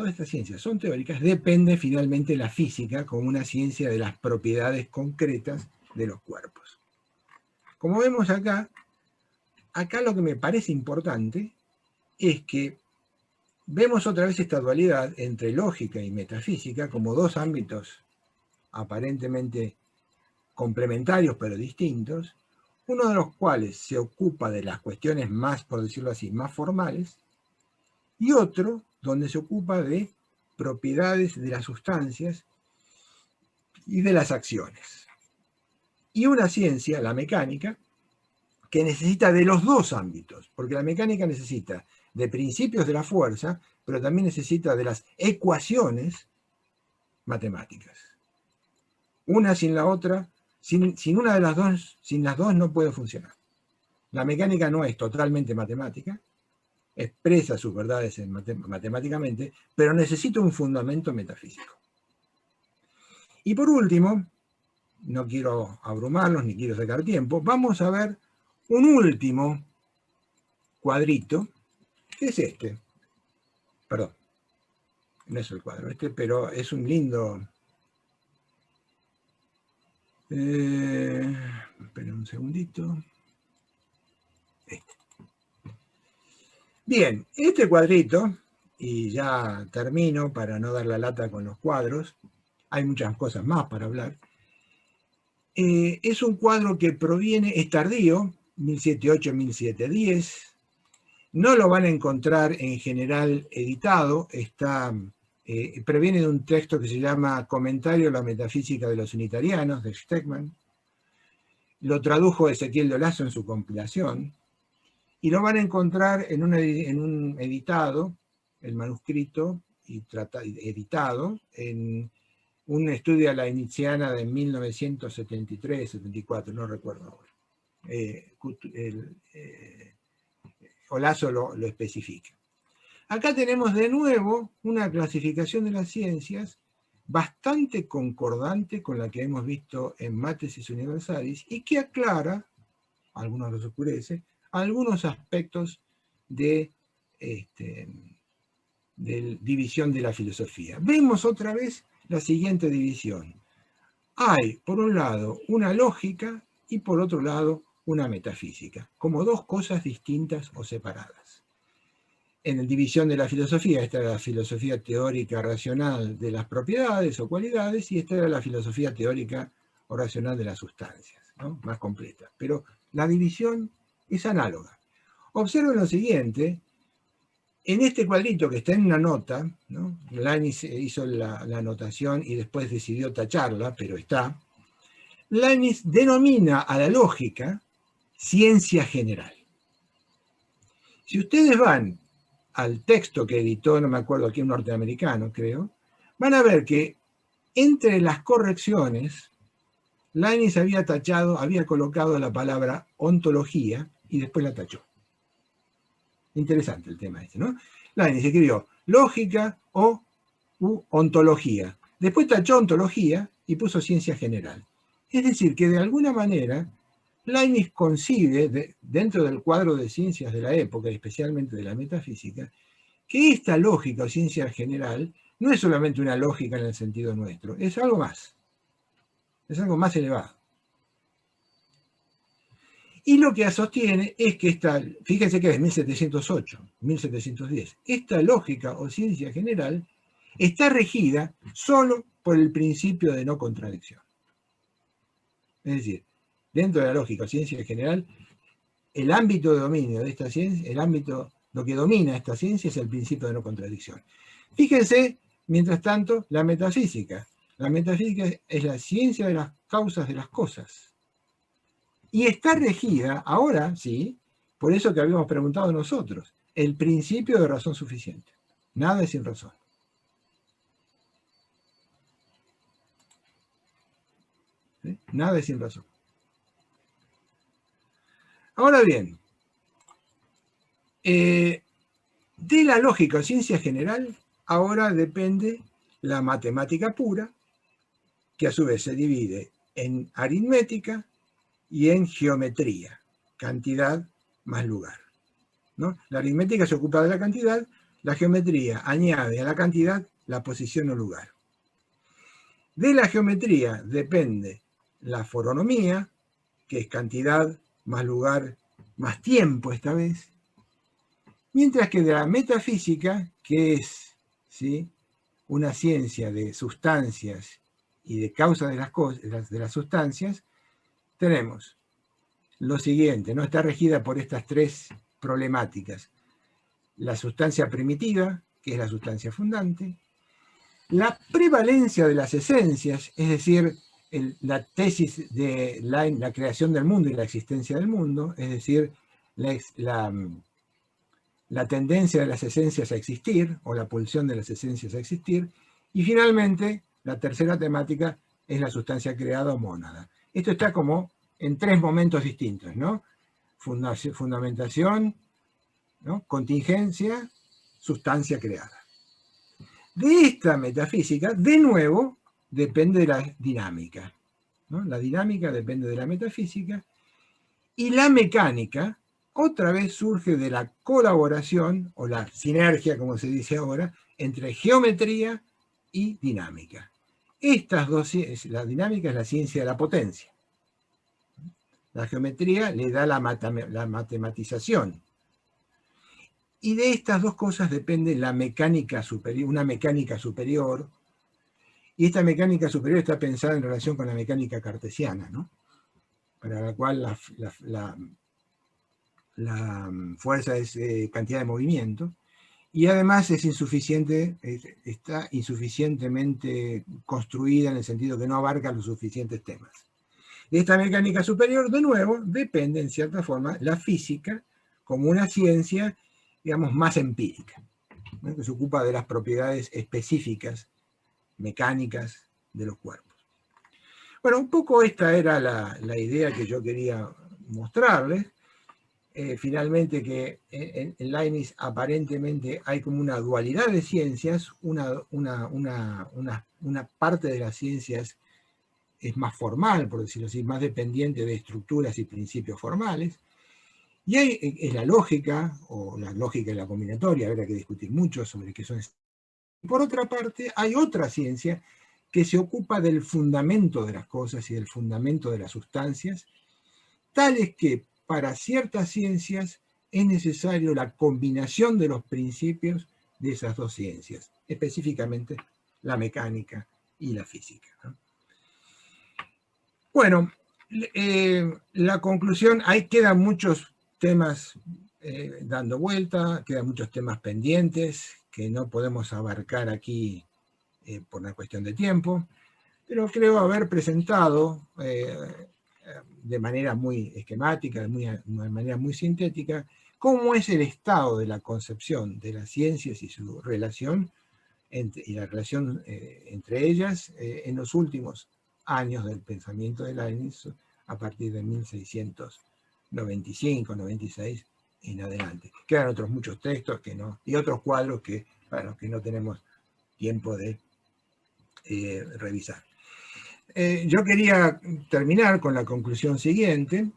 estas ciencias son teóricas, depende finalmente la física como una ciencia de las propiedades concretas de los cuerpos. Como vemos acá lo que me parece importante es que vemos otra vez esta dualidad entre lógica y metafísica como dos ámbitos aparentemente complementarios pero distintos, uno de los cuales se ocupa de las cuestiones más, por decirlo así, más formales, y otro donde se ocupa de propiedades de las sustancias y de las acciones. Y una ciencia, la mecánica, que necesita de los dos ámbitos, porque la mecánica necesita de principios de la fuerza, pero también necesita de las ecuaciones matemáticas. Una sin la otra, sin una de las dos, sin las dos no puede funcionar. La mecánica no es totalmente matemática, expresa sus verdades matemáticamente, pero necesita un fundamento metafísico. Y por último, no quiero abrumarlos ni quiero sacar tiempo, vamos a ver un último cuadrito, que es este. Perdón, no es el cuadro este, pero es un lindo... esperen un segundito. Bien, este cuadrito, y ya termino para no dar la lata con los cuadros, hay muchas cosas más para hablar, es un cuadro que proviene, es tardío, 1708-1710. No lo van a encontrar en general editado, previene de un texto que se llama Comentario a la metafísica de los unitarianos, de Stegman. Lo tradujo Ezequiel de Olazo en su compilación, y lo van a encontrar en un editado, el manuscrito, editado, en un estudio a la Iniciana de 1973-74, no recuerdo ahora. Olazo lo especifica. Acá tenemos de nuevo una clasificación de las ciencias bastante concordante con la que hemos visto en Mathesis Universalis y que aclara, algunos los oscurece, algunos aspectos de división de la filosofía. Vemos otra vez la siguiente división. Hay, por un lado, una lógica y por otro lado, una metafísica, como dos cosas distintas o separadas. En la división de la filosofía, esta era la filosofía teórica racional de las propiedades o cualidades, y esta era la filosofía teórica o racional de las sustancias, ¿no? Más completa. Pero la división es análoga. Observen lo siguiente, en este cuadrito que está en una nota, ¿no? Leibniz hizo la anotación y después decidió tacharla, pero está. Leibniz denomina a la lógica ciencia general. Si ustedes van al texto que editó, no me acuerdo aquí, un norteamericano, creo, van a ver que entre las correcciones, Leibniz había colocado la palabra ontología y después la tachó. Interesante el tema este, ¿no? Leibniz escribió lógica u ontología. Después tachó ontología y puso ciencia general. Es decir, que de alguna manera Leibniz concibe, dentro del cuadro de ciencias de la época, especialmente de la metafísica, que esta lógica o ciencia general no es solamente una lógica en el sentido nuestro, es algo más elevado. Y lo que sostiene es que fíjense que es 1708, 1710, esta lógica o ciencia general está regida solo por el principio de no contradicción. Es decir, dentro de la lógica o ciencia general, el ámbito de dominio de esta ciencia, lo que domina esta ciencia es el principio de no contradicción. Fíjense, mientras tanto, la metafísica. La metafísica es la ciencia de las causas de las cosas. Y está regida, ahora sí, por eso que habíamos preguntado nosotros, el principio de razón suficiente. Nada es sin razón. ¿Sí? Nada es sin razón. Ahora bien, de la lógica o ciencia general, ahora depende la matemática pura, que a su vez se divide en aritmética y en geometría, cantidad más lugar, ¿no? La aritmética se ocupa de la cantidad, la geometría añade a la cantidad la posición o lugar. De la geometría depende la foronomía, que es cantidad más lugar, más tiempo esta vez, mientras que de la metafísica, que es, ¿sí?, una ciencia de sustancias y de causas de las cosas, de las sustancias, tenemos lo siguiente, ¿no? Está regida por estas tres problemáticas. La sustancia primitiva, que es la sustancia fundante, la prevalencia de las esencias, es decir, la tesis de la creación del mundo y la existencia del mundo, es decir, la tendencia de las esencias a existir, o la pulsión de las esencias a existir, y finalmente, la tercera temática es la sustancia creada o mónada. Esto está como en tres momentos distintos, ¿no? Fundamentación, ¿no?, contingencia, sustancia creada. De esta metafísica, de nuevo, depende de la dinámica, ¿no? La dinámica depende de la metafísica, y la mecánica otra vez surge de la colaboración, o la sinergia, como se dice ahora, entre geometría y dinámica. Estas dos, la dinámica es la ciencia de la potencia. La geometría le da la matematización. Y de estas dos cosas depende la mecánica superior, una mecánica superior, y esta mecánica superior está pensada en relación con la mecánica cartesiana, ¿no?, para la cual fuerza es cantidad de movimiento, y además es insuficiente, está insuficientemente construida en el sentido que no abarca los suficientes temas. De esta mecánica superior, de nuevo, depende en cierta forma la física como una ciencia, digamos, más empírica, ¿no? Que se ocupa de las propiedades específicas, mecánicas de los cuerpos. Bueno, un poco esta era la idea que yo quería mostrarles. Finalmente que en Leibniz aparentemente hay como una dualidad de ciencias, una parte de las ciencias es más formal, por decirlo así, más dependiente de estructuras y principios formales, y es la lógica, o la lógica y la combinatoria, habrá que discutir mucho sobre qué son. Por otra parte, hay otra ciencia que se ocupa del fundamento de las cosas y del fundamento de las sustancias, tales que para ciertas ciencias es necesario la combinación de los principios de esas dos ciencias, específicamente la mecánica y la física, ¿no? Bueno, la conclusión, ahí quedan muchos temas dando vuelta, quedan muchos temas pendientes que no podemos abarcar aquí por una cuestión de tiempo, pero creo haber presentado de manera muy esquemática, de manera muy sintética, cómo es el estado de la concepción de las ciencias y su relación, y la relación entre ellas en los últimos años del pensamiento de Leibniz, a partir de 1695, 96 en adelante. Quedan otros muchos textos que no, y otros cuadros que, para los que no tenemos tiempo de revisar. Yo quería terminar con la conclusión siguiente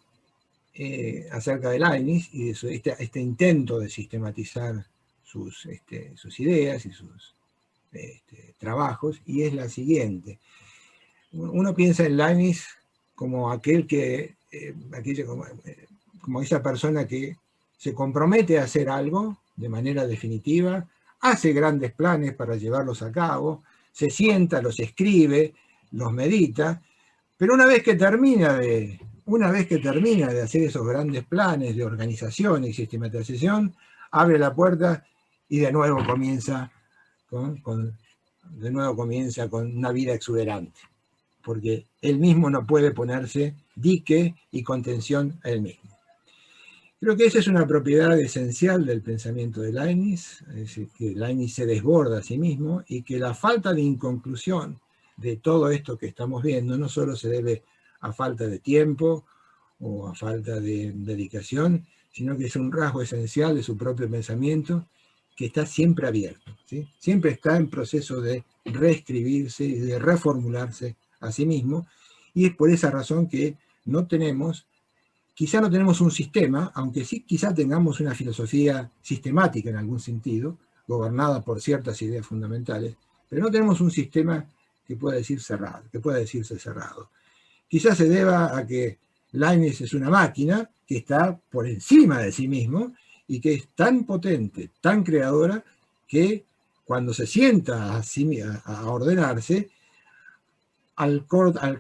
acerca de Leibniz y de este intento de sistematizar sus ideas y sus trabajos, y es la siguiente. Uno piensa en Leibniz como como esa persona que se compromete a hacer algo de manera definitiva, hace grandes planes para llevarlos a cabo, se sienta, los escribe, los medita, pero una vez que termina de hacer esos grandes planes de organización y sistematización, abre la puerta y de nuevo comienza con una vida exuberante, porque él mismo no puede ponerse dique y contención a él mismo. Creo que esa es una propiedad esencial del pensamiento de Leibniz, es decir, que Leibniz se desborda a sí mismo y que la falta de inconclusión de todo esto que estamos viendo no solo se debe a falta de tiempo o a falta de dedicación, sino que es un rasgo esencial de su propio pensamiento que está siempre abierto, ¿sí? Siempre está en proceso de reescribirse y de reformularse a sí mismo, y es por esa razón que quizá no tenemos un sistema, aunque sí quizá tengamos una filosofía sistemática en algún sentido, gobernada por ciertas ideas fundamentales, pero no tenemos un sistema que pueda decirse cerrado. Quizás se deba a que Leibniz es una máquina que está por encima de sí mismo y que es tan potente, tan creadora, que cuando se sienta a ordenarse, al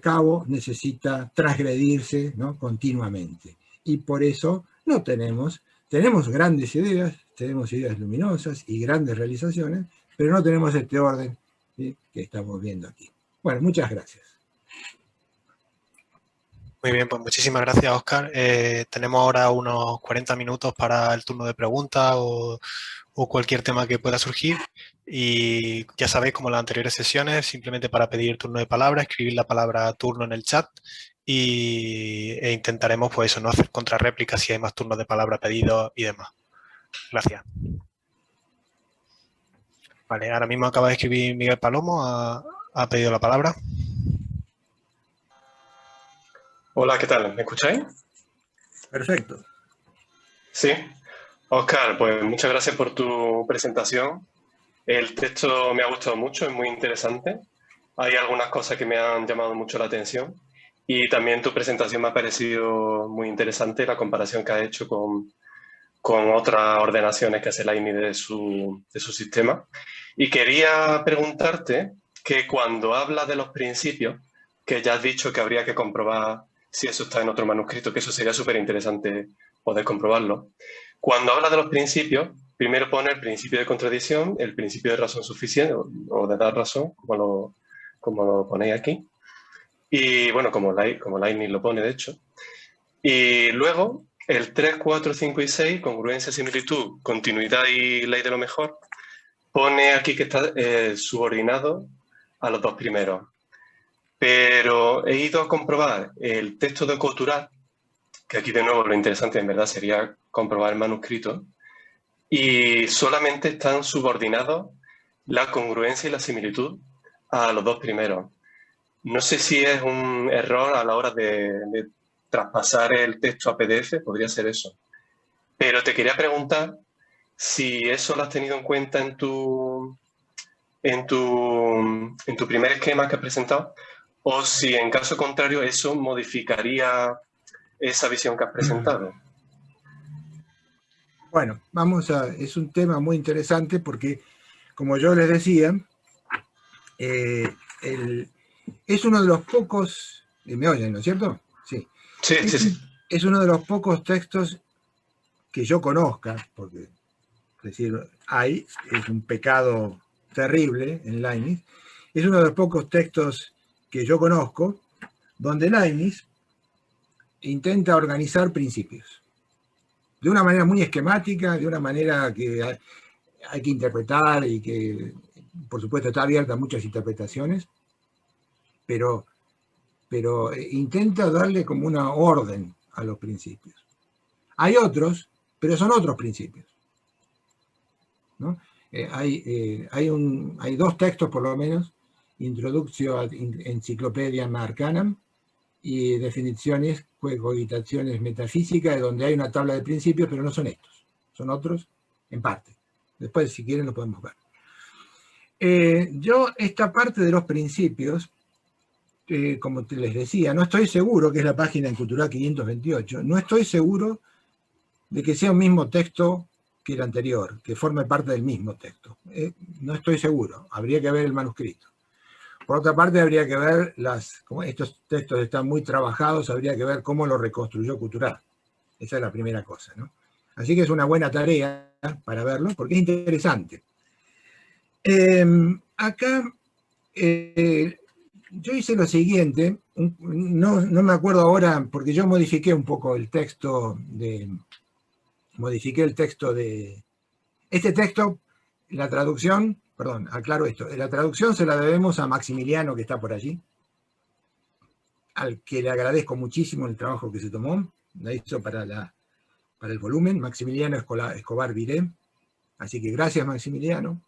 cabo necesita transgredirse, ¿no?, continuamente. Y por eso no tenemos grandes ideas, tenemos ideas luminosas y grandes realizaciones, pero no tenemos este orden, ¿sí?, que estamos viendo aquí. Bueno, muchas gracias. Muy bien, pues muchísimas gracias, Óscar. Tenemos ahora unos 40 minutos para el turno de preguntas o cualquier tema que pueda surgir. Y ya sabéis, como en las anteriores sesiones, simplemente para pedir turno de palabra, escribir la palabra turno en el chat e intentaremos, pues eso, no hacer contrarréplicas si hay más turnos de palabra pedidos y demás. Gracias. Vale, ahora mismo acaba de escribir Miguel Palomo, ha pedido la palabra. Hola, ¿qué tal? ¿Me escucháis? Perfecto. Sí. Óscar, pues muchas gracias por tu presentación. El texto me ha gustado mucho, es muy interesante. Hay algunas cosas que me han llamado mucho la atención. Y también tu presentación me ha parecido muy interesante, la comparación que has hecho con otras ordenaciones que hace Leibniz de su sistema. Y quería preguntarte que cuando hablas de los principios, que ya has dicho que habría que comprobar si eso está en otro manuscrito, que eso sería súper interesante poder comprobarlo. Cuando habla de los principios, primero pone el principio de contradicción, el principio de razón suficiente, o de dar razón, como lo ponéis aquí. Y bueno, como Leibniz lo pone, de hecho. Y luego, el 3, 4, 5 y 6, congruencia, similitud, continuidad y ley de lo mejor, pone aquí que está subordinado a los dos primeros. Pero he ido a comprobar el texto de Couturat, que aquí de nuevo lo interesante en verdad sería comprobar el manuscrito, y solamente están subordinados la congruencia y la similitud a los dos primeros. No sé si es un error a la hora de traspasar el texto a PDF, podría ser eso. Pero te quería preguntar si eso lo has tenido en cuenta en tu primer esquema que has presentado, o si en caso contrario eso modificaría esa visión que has presentado. Bueno, es un tema muy interesante porque, como yo les decía, es uno de los pocos, ¿me oyen, no es cierto? Sí. Sí. Es uno de los pocos textos que yo conozca, porque, es decir, es un pecado terrible en Leibniz, es uno de los pocos textos que yo conozco donde Leibniz intenta organizar principios. De una manera muy esquemática, de una manera que hay que interpretar y que, por supuesto, está abierta a muchas interpretaciones, pero intenta darle como una orden a los principios. Hay otros, pero son otros principios, ¿no? Hay dos textos, por lo menos, Introductio ad Encyclopediam Arcanam y Definiciones, cogitaciones metafísicas, donde hay una tabla de principios, pero no son estos, son otros en parte. Después, si quieren, lo podemos ver. Yo, esta parte de los principios, como les decía, no estoy seguro, que es la página en Couturat 528, no estoy seguro de que sea un mismo texto que el anterior, que forme parte del mismo texto. No estoy seguro, habría que ver el manuscrito. Por otra parte, habría que ver, como estos textos están muy trabajados, habría que ver cómo lo reconstruyó Couturat. Esa es la primera cosa, ¿no? Así que es una buena tarea para verlo, porque es interesante. Acá yo hice lo siguiente, no me acuerdo ahora, porque yo modifiqué un poco el texto este texto, la traducción, perdón, aclaro esto, la traducción se la debemos a Maximiliano, que está por allí, al que le agradezco muchísimo el trabajo que se tomó, la hizo para el volumen, Maximiliano Escobar Viré, así que gracias Maximiliano.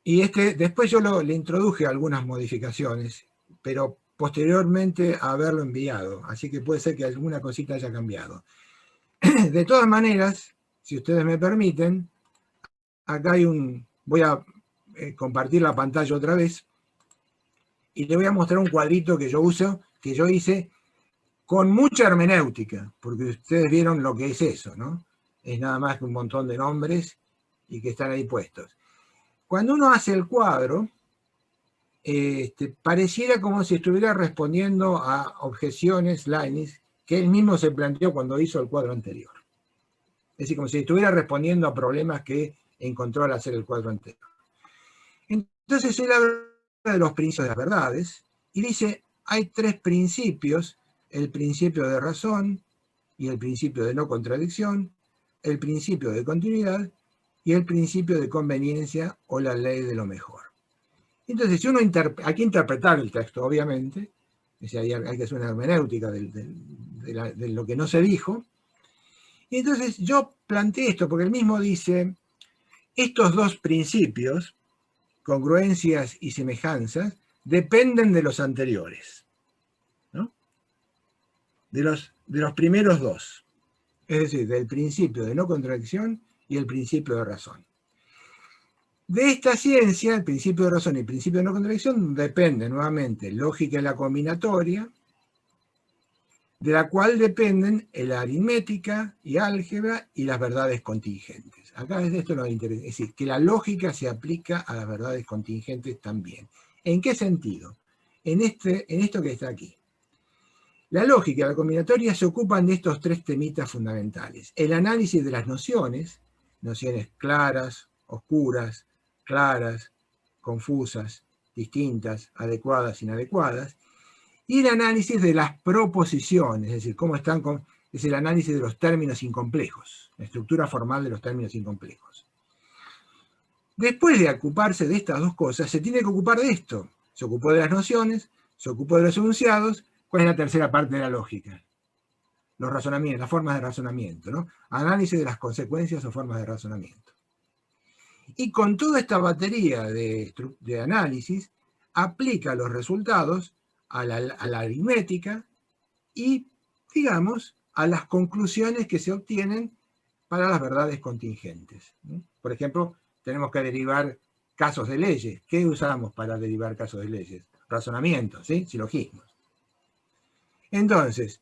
Y después yo le introduje algunas modificaciones, pero posteriormente a haberlo enviado, así que puede ser que alguna cosita haya cambiado. De todas maneras, si ustedes me permiten, acá voy a compartir la pantalla otra vez, y le voy a mostrar un cuadrito que yo hice con mucha hermenéutica, porque ustedes vieron lo que es eso, ¿no? Es nada más que un montón de nombres y que están ahí puestos. Cuando uno hace el cuadro, pareciera como si estuviera respondiendo a objeciones Leibniz que él mismo se planteó cuando hizo el cuadro anterior. Es decir, como si estuviera respondiendo a problemas que encontró al hacer el cuadro anterior. Entonces él habla de los principios de las verdades y dice, hay tres principios, el principio de razón y el principio de no contradicción, el principio de continuidad y el principio de conveniencia o la ley de lo mejor. Entonces, si hay que interpretar el texto, obviamente, hay que hacer una hermenéutica de lo que no se dijo, y entonces yo planteé esto, porque él mismo dice, estos dos principios, congruencias y semejanzas, dependen de los anteriores, ¿no? De los primeros dos, es decir, del principio de no contradicción y el principio de razón. De esta ciencia, el principio de razón y el principio de no contradicción depende nuevamente lógica y la combinatoria, de la cual dependen la aritmética y álgebra y las verdades contingentes. Acá esto nos interesa, es decir, que la lógica se aplica a las verdades contingentes también. ¿En qué sentido? En esto que está aquí. La lógica y la combinatoria se ocupan de estos tres temitas fundamentales. El análisis de las nociones claras, oscuras, claras, confusas, distintas, adecuadas, inadecuadas, y el análisis de las proposiciones, es decir, cómo están es el análisis de los términos incomplejos, la estructura formal de los términos incomplejos. Después de ocuparse de estas dos cosas, se tiene que ocupar de esto. Se ocupó de las nociones, se ocupó de los enunciados. ¿Cuál es la tercera parte de la lógica? Los razonamientos, las formas de razonamiento, ¿no? Análisis de las consecuencias o formas de razonamiento. Y con toda esta batería de análisis, aplica los resultados a la aritmética y, digamos, a las conclusiones que se obtienen para las verdades contingentes, ¿no? Por ejemplo, tenemos que derivar casos de leyes. ¿Qué usamos para derivar casos de leyes? Razonamientos, ¿sí? Silogismos. Entonces,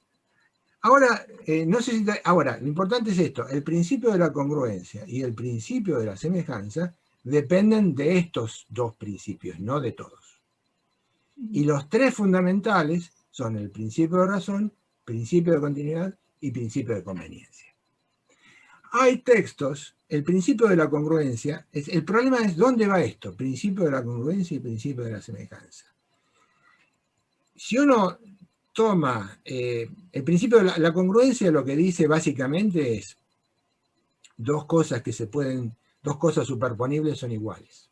ahora, lo importante es esto: el principio de la congruencia y el principio de la semejanza dependen de estos dos principios, no de todos. Y los tres fundamentales son el principio de razón, principio de continuidad y principio de conveniencia. Hay textos, el principio de la congruencia, el problema es dónde va esto, principio de la congruencia y principio de la semejanza. Si uno toma el principio de la congruencia, lo que dice básicamente es dos cosas superponibles son iguales.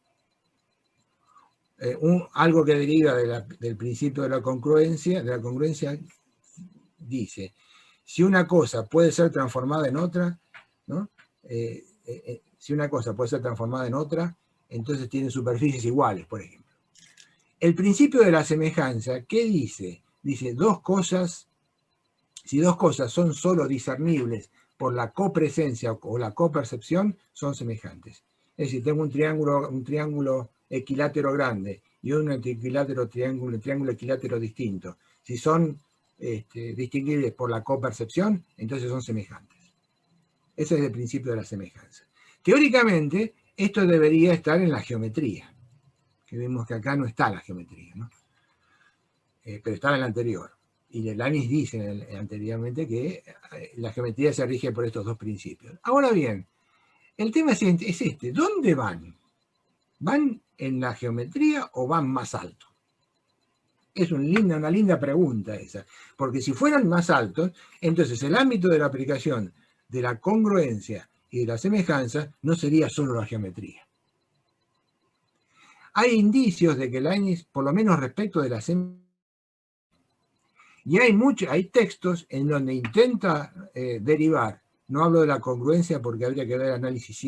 Algo que deriva del principio de la congruencia dice, si una cosa puede ser transformada en otra, ¿no? Si una cosa puede ser transformada en otra, entonces tiene superficies iguales, por ejemplo. El principio de la semejanza, ¿qué dice? Dice, si dos cosas son solo discernibles por la copresencia o la copercepción, son semejantes. Es decir, tengo un triángulo equilátero grande y un triángulo equilátero distinto. Si son distinguibles por la copercepción, entonces son semejantes. Ese es el principio de la semejanza. Teóricamente, esto debería estar en la geometría, que vemos que acá no está la geometría, ¿no? Pero está en la anterior. Y Leibniz dice anteriormente que la geometría se rige por estos dos principios. Ahora bien, el tema es este: ¿dónde van? ¿Van en la geometría o van más alto? Es una linda pregunta esa, porque si fueran más altos, entonces el ámbito de la aplicación de la congruencia y de la semejanza no sería solo la geometría. Hay indicios de que Leibniz, por lo menos respecto de la semejanza, y hay textos en donde intenta derivar, no hablo de la congruencia porque habría que ver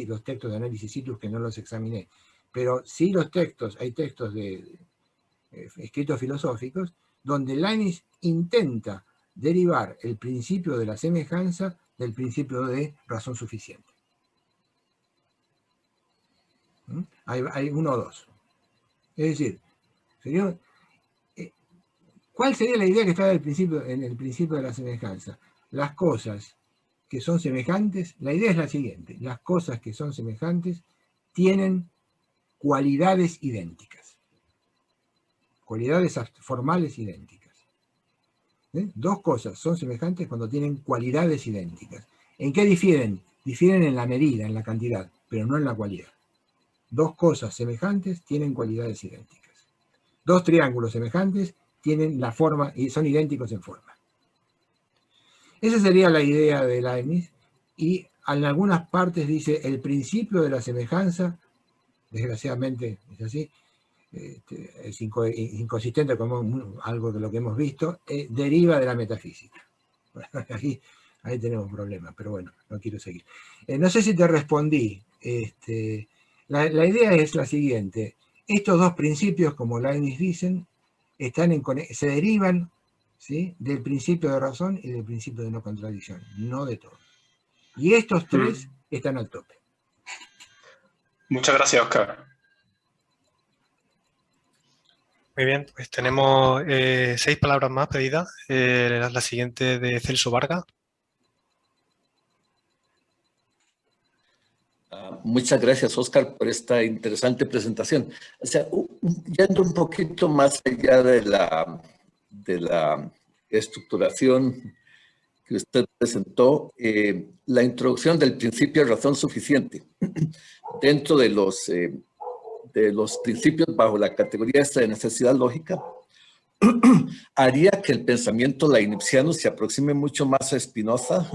los textos de análisis situs que no los examiné, pero sí hay textos escritos filosóficos donde Leibniz intenta derivar el principio de la semejanza del principio de razón suficiente. Hay uno o dos. Es decir, ¿cuál sería la idea que está en el principio de la semejanza? Las cosas que son semejantes, la idea es la siguiente: las cosas que son semejantes tienen cualidades idénticas. Cualidades formales idénticas. Dos cosas son semejantes cuando tienen cualidades idénticas. ¿En qué difieren? Difieren en la medida, en la cantidad, pero no en la cualidad. Dos cosas semejantes tienen cualidades idénticas. Dos triángulos semejantes tienen la forma y son idénticos en forma. Esa sería la idea de Leibniz, y en algunas partes dice el principio de la semejanza, desgraciadamente es así, es inconsistente como algo de lo que hemos visto, deriva de la metafísica. Bueno, ahí tenemos problemas, pero bueno, no quiero seguir. No sé si te respondí. La idea es la siguiente: estos dos principios, como Leibniz dicen, se derivan, ¿sí?, del principio de razón y del principio de no contradicción, no de todos. Y estos tres están al tope. Muchas gracias, Óscar. Muy bien, pues tenemos 6 palabras más pedidas. La siguiente de Celso Vargas. Muchas gracias, Óscar, por esta interesante presentación. O sea, yendo un poquito más allá de la estructuración que usted presentó, la introducción del principio de razón suficiente dentro de los principios bajo la categoría esta de necesidad lógica, haría que el pensamiento leibniziano se aproxime mucho más a Spinoza,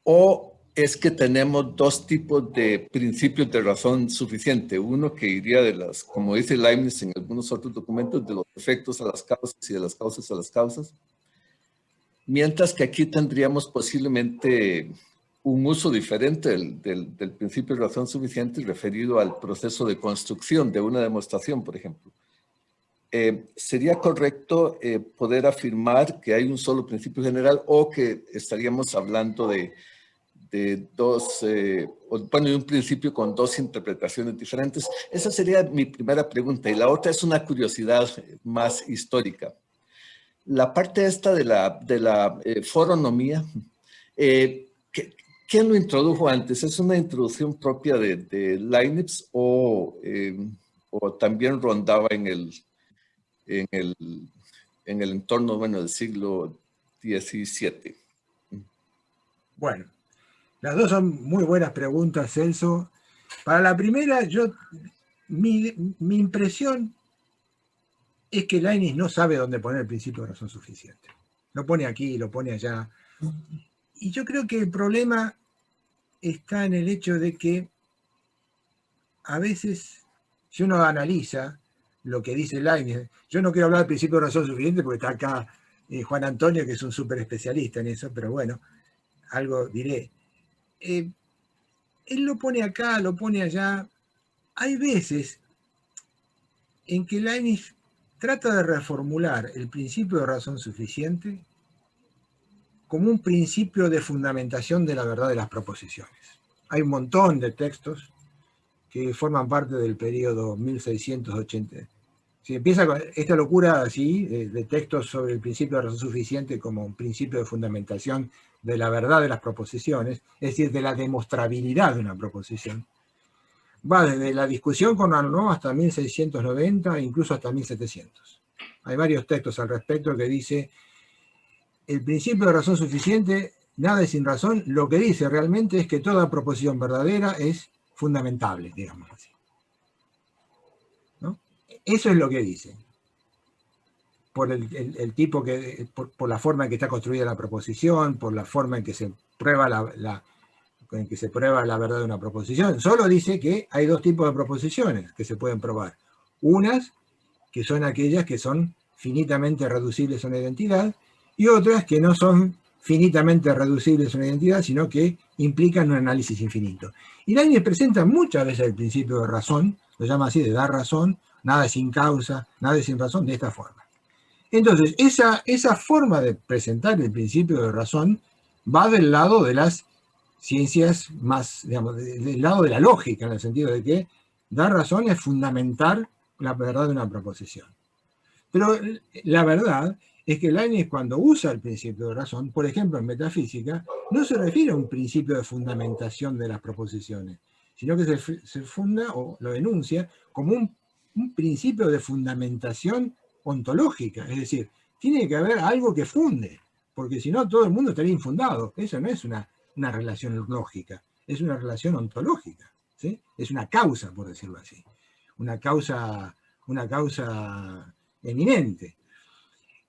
o es que tenemos dos tipos de principios de razón suficiente. Uno que iría de las, como dice Leibniz en algunos otros documentos, de los efectos a las causas y de las causas a las causas. Mientras que aquí tendríamos posiblemente un uso diferente del principio de razón suficiente referido al proceso de construcción de una demostración, por ejemplo. ¿Sería correcto poder afirmar que hay un solo principio general o que estaríamos hablando de un principio con dos interpretaciones diferentes? Esa sería mi primera pregunta. Y la otra es una curiosidad más histórica. La parte esta de la foronomía, ¿quién lo introdujo antes? ¿Es una introducción propia de Leibniz o también rondaba en el entorno, bueno, del siglo XVII? Bueno, las dos son muy buenas preguntas, Celso. Para la primera, mi impresión es que Leibniz no sabe dónde poner el principio de razón suficiente. Lo pone aquí, lo pone allá. Y yo creo que el problema está en el hecho de que a veces, si uno analiza lo que dice Leibniz, yo no quiero hablar del principio de razón suficiente porque está acá Juan Antonio, que es un súper especialista en eso, pero bueno, algo diré. Él lo pone acá, lo pone allá. Hay veces en que Leibniz trata de reformular el principio de razón suficiente como un principio de fundamentación de la verdad de las proposiciones. Hay un montón de textos que forman parte del periodo 1680. Si empieza con esta locura así, de textos sobre el principio de razón suficiente como un principio de fundamentación de la verdad de las proposiciones, es decir, de la demostrabilidad de una proposición, va desde la discusión con Arnaud hasta 1690, incluso hasta 1700. Hay varios textos al respecto que dice, el principio de razón suficiente, nada es sin razón, lo que dice realmente es que toda proposición verdadera es fundamentable, digamos así. ¿No? Eso es lo que dice. Por el tipo por la forma en que está construida la proposición, por la forma en que se prueba la verdad de una proposición. Solo dice que hay dos tipos de proposiciones que se pueden probar. Unas que son aquellas que son finitamente reducibles a una identidad y otras que no son finitamente reducibles a una identidad, sino que implican un análisis infinito. Y Leibniz presenta muchas veces el principio de razón, lo llama así, de dar razón, nada es sin causa, nada es sin razón, de esta forma. Entonces, esa forma de presentar el principio de razón va del lado de las ciencias más, digamos, del lado de la lógica, en el sentido de que dar razón es fundamentar la verdad de una proposición. Pero la verdad es que Leibniz, cuando usa el principio de razón, por ejemplo en metafísica, no se refiere a un principio de fundamentación de las proposiciones, sino que se funda o lo enuncia como un principio de fundamentación ontológica, es decir, tiene que haber algo que funde, porque si no todo el mundo estaría infundado. Eso no es una relación lógica, es una relación ontológica, ¿sí? Es una causa, por decirlo así, una causa eminente.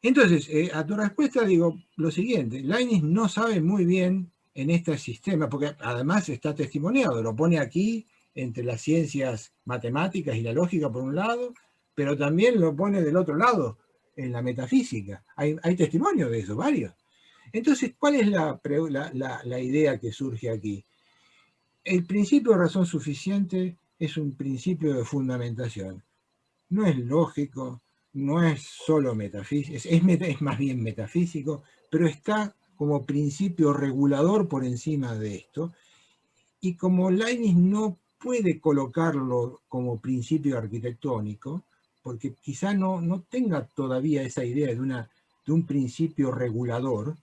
Entonces, a tu respuesta digo lo siguiente, Leibniz no sabe muy bien en este sistema, porque además está testimoniado, lo pone aquí entre las ciencias matemáticas y la lógica por un lado, pero también lo pone del otro lado, en la metafísica. Hay testimonio de eso, varios. Entonces, ¿cuál es la idea que surge aquí? El principio de razón suficiente es un principio de fundamentación. No es lógico, no es solo metafísico, es más bien metafísico, pero está como principio regulador por encima de esto. Y como Leibniz no puede colocarlo como principio arquitectónico, porque quizá no tenga todavía esa idea de un principio regulador,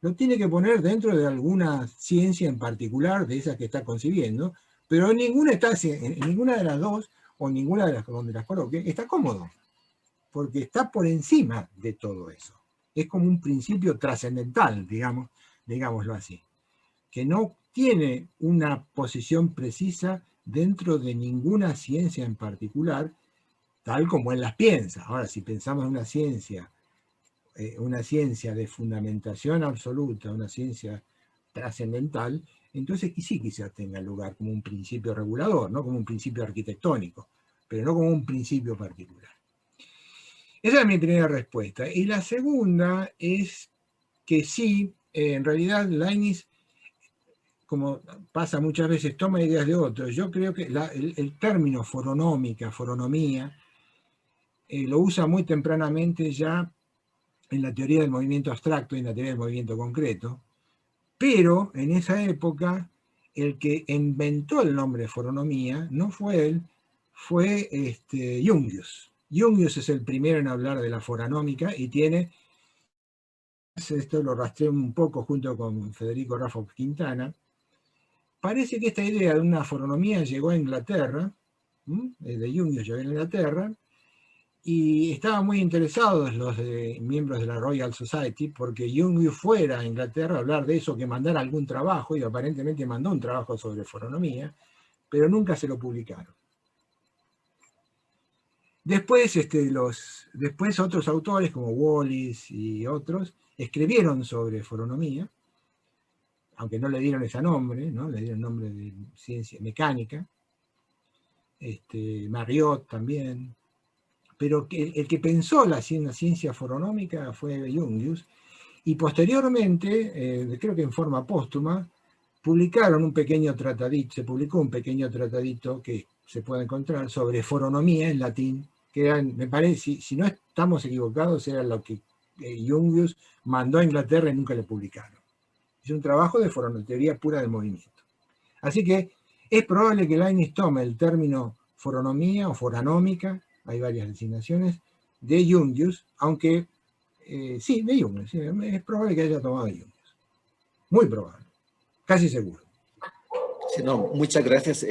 lo tiene que poner dentro de alguna ciencia en particular, de esas que está concibiendo, pero en ninguna de las dos, o ninguna de las donde las coloque, está cómodo, porque está por encima de todo eso. es como un principio trascendental, digámoslo así, que no tiene una posición precisa dentro de ninguna ciencia en particular, tal como él las piensa. Ahora, si pensamos en una ciencia de fundamentación absoluta, una ciencia trascendental, entonces sí quizás tenga lugar como un principio regulador, no como un principio arquitectónico, pero no como un principio particular. Esa es mi primera respuesta. Y la segunda es que sí, en realidad Leibniz, como pasa muchas veces, toma ideas de otros. Yo creo que el término foronómica, foronomía, lo usa muy tempranamente ya en la teoría del movimiento abstracto y en la teoría del movimiento concreto, pero en esa época el que inventó el nombre foronomía no fue él, fue Jungius. Jungius es el primero en hablar de la foronómica y tiene, esto lo rastreé un poco junto con Federico Raffo Quintana, parece que esta idea de una foronomía llegó a Inglaterra, de Jungius llegó a Inglaterra, y estaban muy interesados los miembros de la Royal Society porque Jungius fuera a Inglaterra a hablar de eso, que mandara algún trabajo, y aparentemente mandó un trabajo sobre foronomía, pero nunca se lo publicaron. Después, después otros autores como Wallis y otros escribieron sobre foronomía, aunque no le dieron ese nombre, ¿no? Le dieron nombre de ciencia mecánica, Marriott también, pero el que pensó la ciencia foronómica fue Jungius, y posteriormente, creo que en forma póstuma, publicaron un pequeño tratadito, se publicó un pequeño tratadito que se puede encontrar sobre foronomía en latín, que eran, me parece, si no estamos equivocados, era lo que Jungius mandó a Inglaterra y nunca le publicaron. Es un trabajo de teoría pura del movimiento. Así que es probable que Leibniz tome el término foronomía o foranómica, hay varias designaciones, de Jungius, aunque sí, de Jungius, sí, es probable que haya tomado de Jungius. Muy probable, casi seguro. Sí, no, muchas gracias.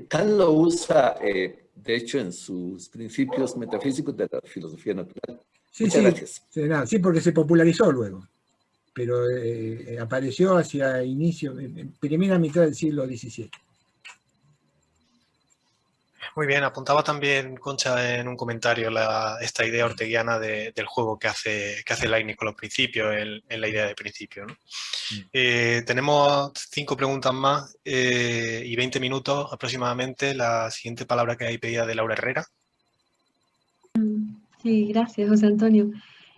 Kant lo usa, de hecho, en sus principios metafísicos de la filosofía natural. Sí, muchas gracias. Sí, porque se popularizó luego, pero apareció hacia inicio, primera mitad del siglo XVII. Muy bien, apuntaba también Concha en un comentario esta idea orteguiana del juego que hace Leibniz con los principios, en la idea de principio, ¿no? Tenemos 5 preguntas más y 20 minutos aproximadamente. La siguiente palabra que hay pedida de Laura Herrera. Sí, gracias, José Antonio.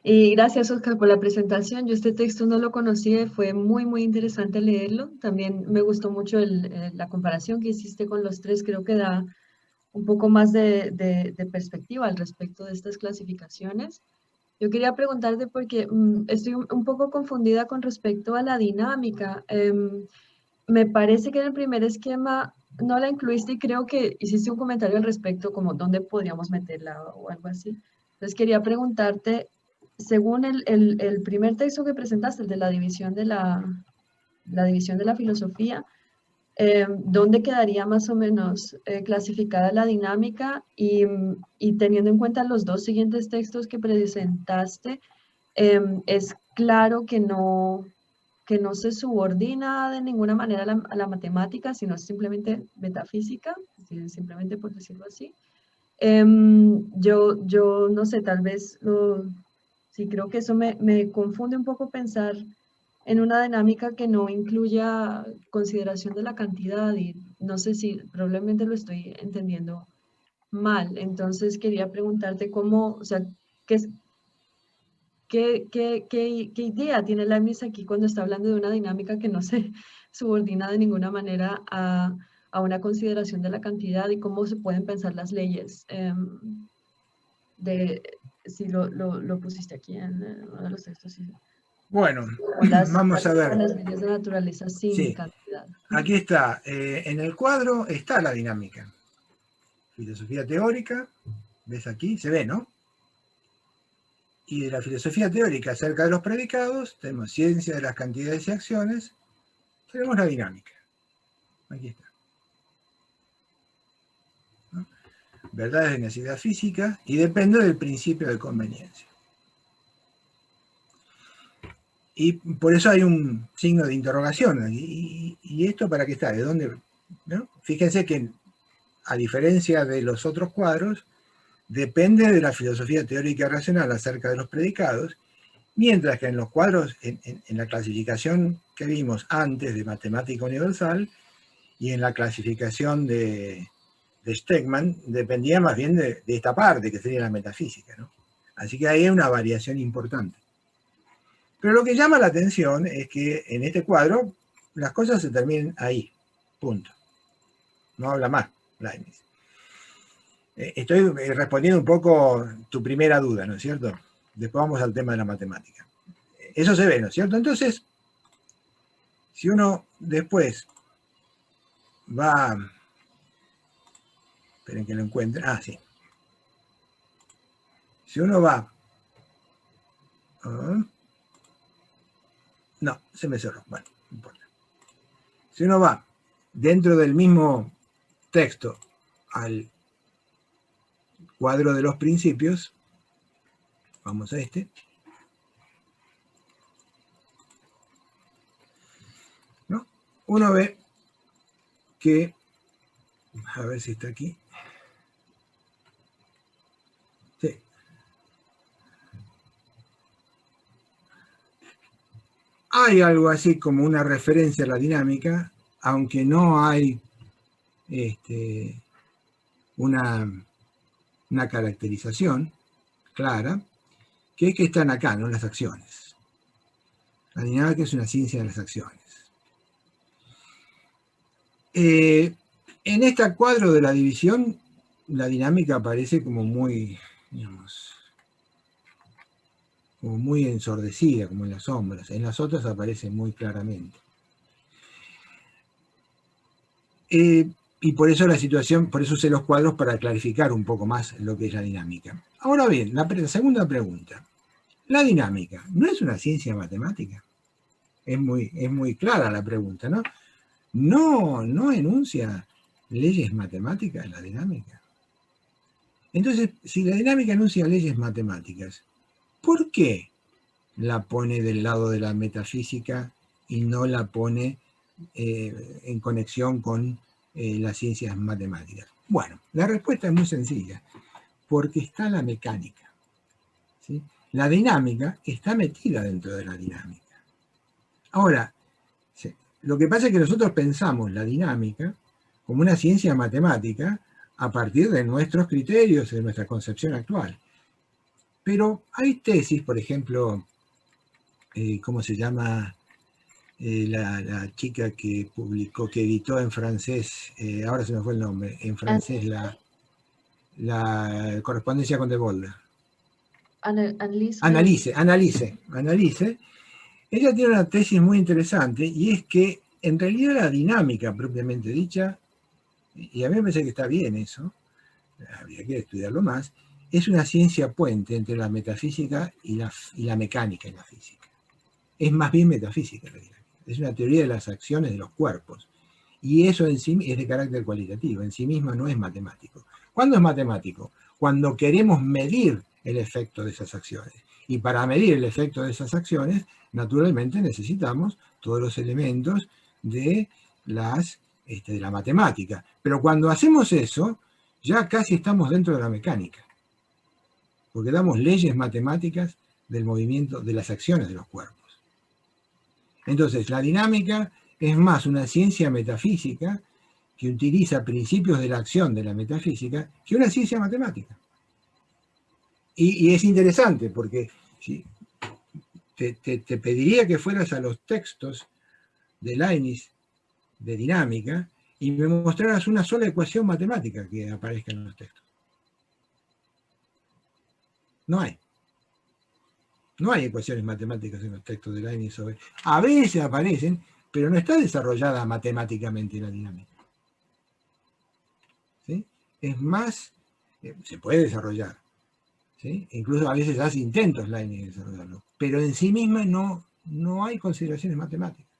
Y gracias, Oscar, por la presentación. Yo este texto no lo conocía, fue muy, muy interesante leerlo. También me gustó mucho la comparación que hiciste con los tres, creo que da un poco más de perspectiva al respecto de estas clasificaciones. Yo quería preguntarte porque estoy un poco confundida con respecto a la dinámica. Me parece que en el primer esquema no la incluiste y creo que hiciste un comentario al respecto, como dónde podríamos meterla o algo así. Entonces quería preguntarte, según el primer texto que presentaste, el de la división de la división de la filosofía, ¿dónde quedaría más o menos clasificada la dinámica? Y teniendo en cuenta los dos siguientes textos que presentaste, es claro que no se subordina de ninguna manera a la matemática, sino simplemente metafísica, simplemente por decirlo así. Yo no sé, tal vez sí creo que eso me confunde un poco pensar en una dinámica que no incluya consideración de la cantidad, y no sé si probablemente lo estoy entendiendo mal. Entonces quería preguntarte cómo, o sea, ¿qué idea tiene Leibniz aquí cuando está hablando de una dinámica que no se subordina de ninguna manera a una consideración de la cantidad, y cómo se pueden pensar las leyes? Si lo pusiste aquí en uno de los textos. Sí. Bueno, vamos a ver. Las leyes de naturaleza sin Sí. cantidad. Aquí está, en el cuadro está la dinámica. Filosofía teórica, ¿ves aquí? Se ve, ¿no? Y de la filosofía teórica acerca de los predicados, tenemos ciencia de las cantidades y acciones, tenemos la dinámica. Aquí está. ¿No? Verdades de necesidad física, y depende del principio de conveniencia. Y por eso hay un signo de interrogación. ¿Y esto para qué está? ¿De dónde? ¿No? Fíjense que, a diferencia de los otros cuadros, depende de la filosofía teórica racional acerca de los predicados, mientras que en los cuadros, en la clasificación que vimos antes de matemática universal y en la clasificación de Stegmann, dependía más bien de esta parte, que sería la metafísica, ¿no? Así que ahí hay una variación importante. Pero lo que llama la atención es que en este cuadro las cosas se terminan ahí, punto. No habla más Leibniz. Estoy respondiendo un poco tu primera duda, ¿no es cierto? Después vamos al tema de la matemática. Eso se ve, ¿no es cierto? Entonces, si uno después va... Esperen que lo encuentre. Ah, sí. Si uno va... no, se me cerró. Bueno, no importa. Si uno va dentro del mismo texto al cuadro de los principios, vamos a este, ¿no? Uno ve que, a ver si está aquí, sí, hay algo así como una referencia a la dinámica, aunque no hay una caracterización clara, que es que están acá, ¿no? Las acciones. La dinámica es una ciencia de las acciones. En este cuadro de la división, la dinámica aparece como muy, digamos, como muy ensordecida, como en las sombras. En las otras aparece muy claramente. Y por eso la situación, por eso usé los cuadros para clarificar un poco más lo que es la dinámica. Ahora bien, la segunda pregunta. La dinámica, ¿no es una ciencia matemática? Es muy clara la pregunta, ¿no? No enuncia leyes matemáticas la dinámica. Entonces, si la dinámica enuncia leyes matemáticas, ¿por qué la pone del lado de la metafísica y no la pone en conexión con las ciencias matemáticas? Bueno, la respuesta es muy sencilla, porque está la mecánica, ¿sí? La dinámica está metida dentro de la dinámica. Ahora, lo que pasa es que nosotros pensamos la dinámica como una ciencia matemática a partir de nuestros criterios, de nuestra concepción actual. Pero hay tesis, por ejemplo, ¿cómo se llama la chica que publicó, que editó en francés, ahora se me fue el nombre, en francés la correspondencia con De Boulder? Analyse. Ella tiene una tesis muy interesante, y es que en realidad la dinámica propiamente dicha, y a mí me parece que está bien eso, habría que estudiarlo más, es una ciencia puente entre la metafísica y la mecánica en la física. Es más bien metafísica la dinámica. Es una teoría de las acciones de los cuerpos. Y eso en sí es de carácter cualitativo, en sí misma no es matemático. ¿Cuándo es matemático? Cuando queremos medir el efecto de esas acciones. Y para medir el efecto de esas acciones, naturalmente necesitamos todos los elementos de la matemática. Pero cuando hacemos eso, ya casi estamos dentro de la mecánica. Porque damos leyes matemáticas del movimiento, de las acciones de los cuerpos. Entonces, la dinámica es más una ciencia metafísica que utiliza principios de la acción de la metafísica que una ciencia matemática. Y es interesante porque ¿sí? te pediría que fueras a los textos de Leibniz de dinámica y me mostraras una sola ecuación matemática que aparezca en los textos. No hay. No hay ecuaciones matemáticas en los textos de Leibniz. A veces aparecen, pero no está desarrollada matemáticamente la dinámica. ¿Sí? Es más, se puede desarrollar. ¿Sí? Incluso a veces hace intentos Leibniz de desarrollarlo. Pero en sí misma no hay consideraciones matemáticas.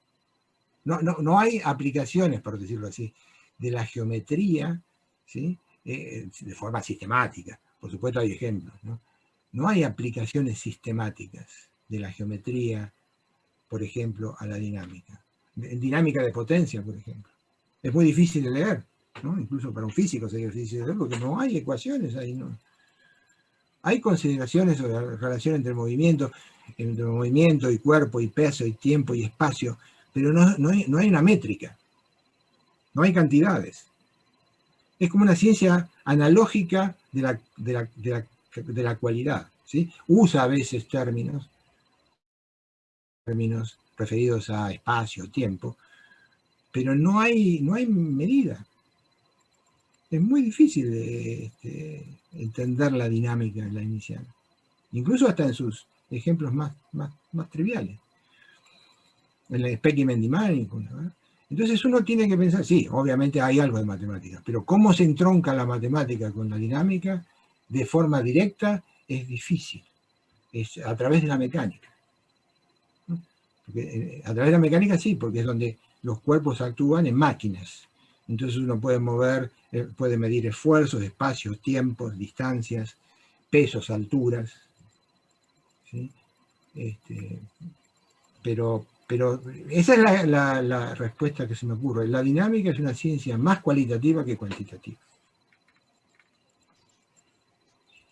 No hay aplicaciones, por decirlo así, de la geometría, ¿sí? De forma sistemática. Por supuesto hay ejemplos, ¿no? No hay aplicaciones sistemáticas de la geometría por ejemplo, a la dinámica. Dinámica de potencia, por ejemplo. Es muy difícil de leer, ¿no? Incluso para un físico sería difícil de leer porque no hay ecuaciones ahí, ¿no? Hay consideraciones sobre la relación entre movimiento y cuerpo y peso y tiempo y espacio, pero no hay una métrica, no hay cantidades. Es como una ciencia analógica de la cualidad, ¿sí? Usa a veces términos referidos a espacio, tiempo, pero no hay medida. Es muy difícil entender la dinámica en la inicial, incluso hasta en sus ejemplos más triviales, en el Speckman-Dymani, ¿no? Entonces uno tiene que pensar, sí, obviamente hay algo de matemáticas, pero cómo se entronca la matemática con la dinámica de forma directa es difícil, es a través de la mecánica. Porque, a través de la mecánica sí, porque es donde los cuerpos actúan en máquinas. Entonces uno puede medir esfuerzos, espacios, tiempos, distancias, pesos, alturas, ¿sí? Pero esa es la respuesta que se me ocurre. La dinámica es una ciencia más cualitativa que cuantitativa.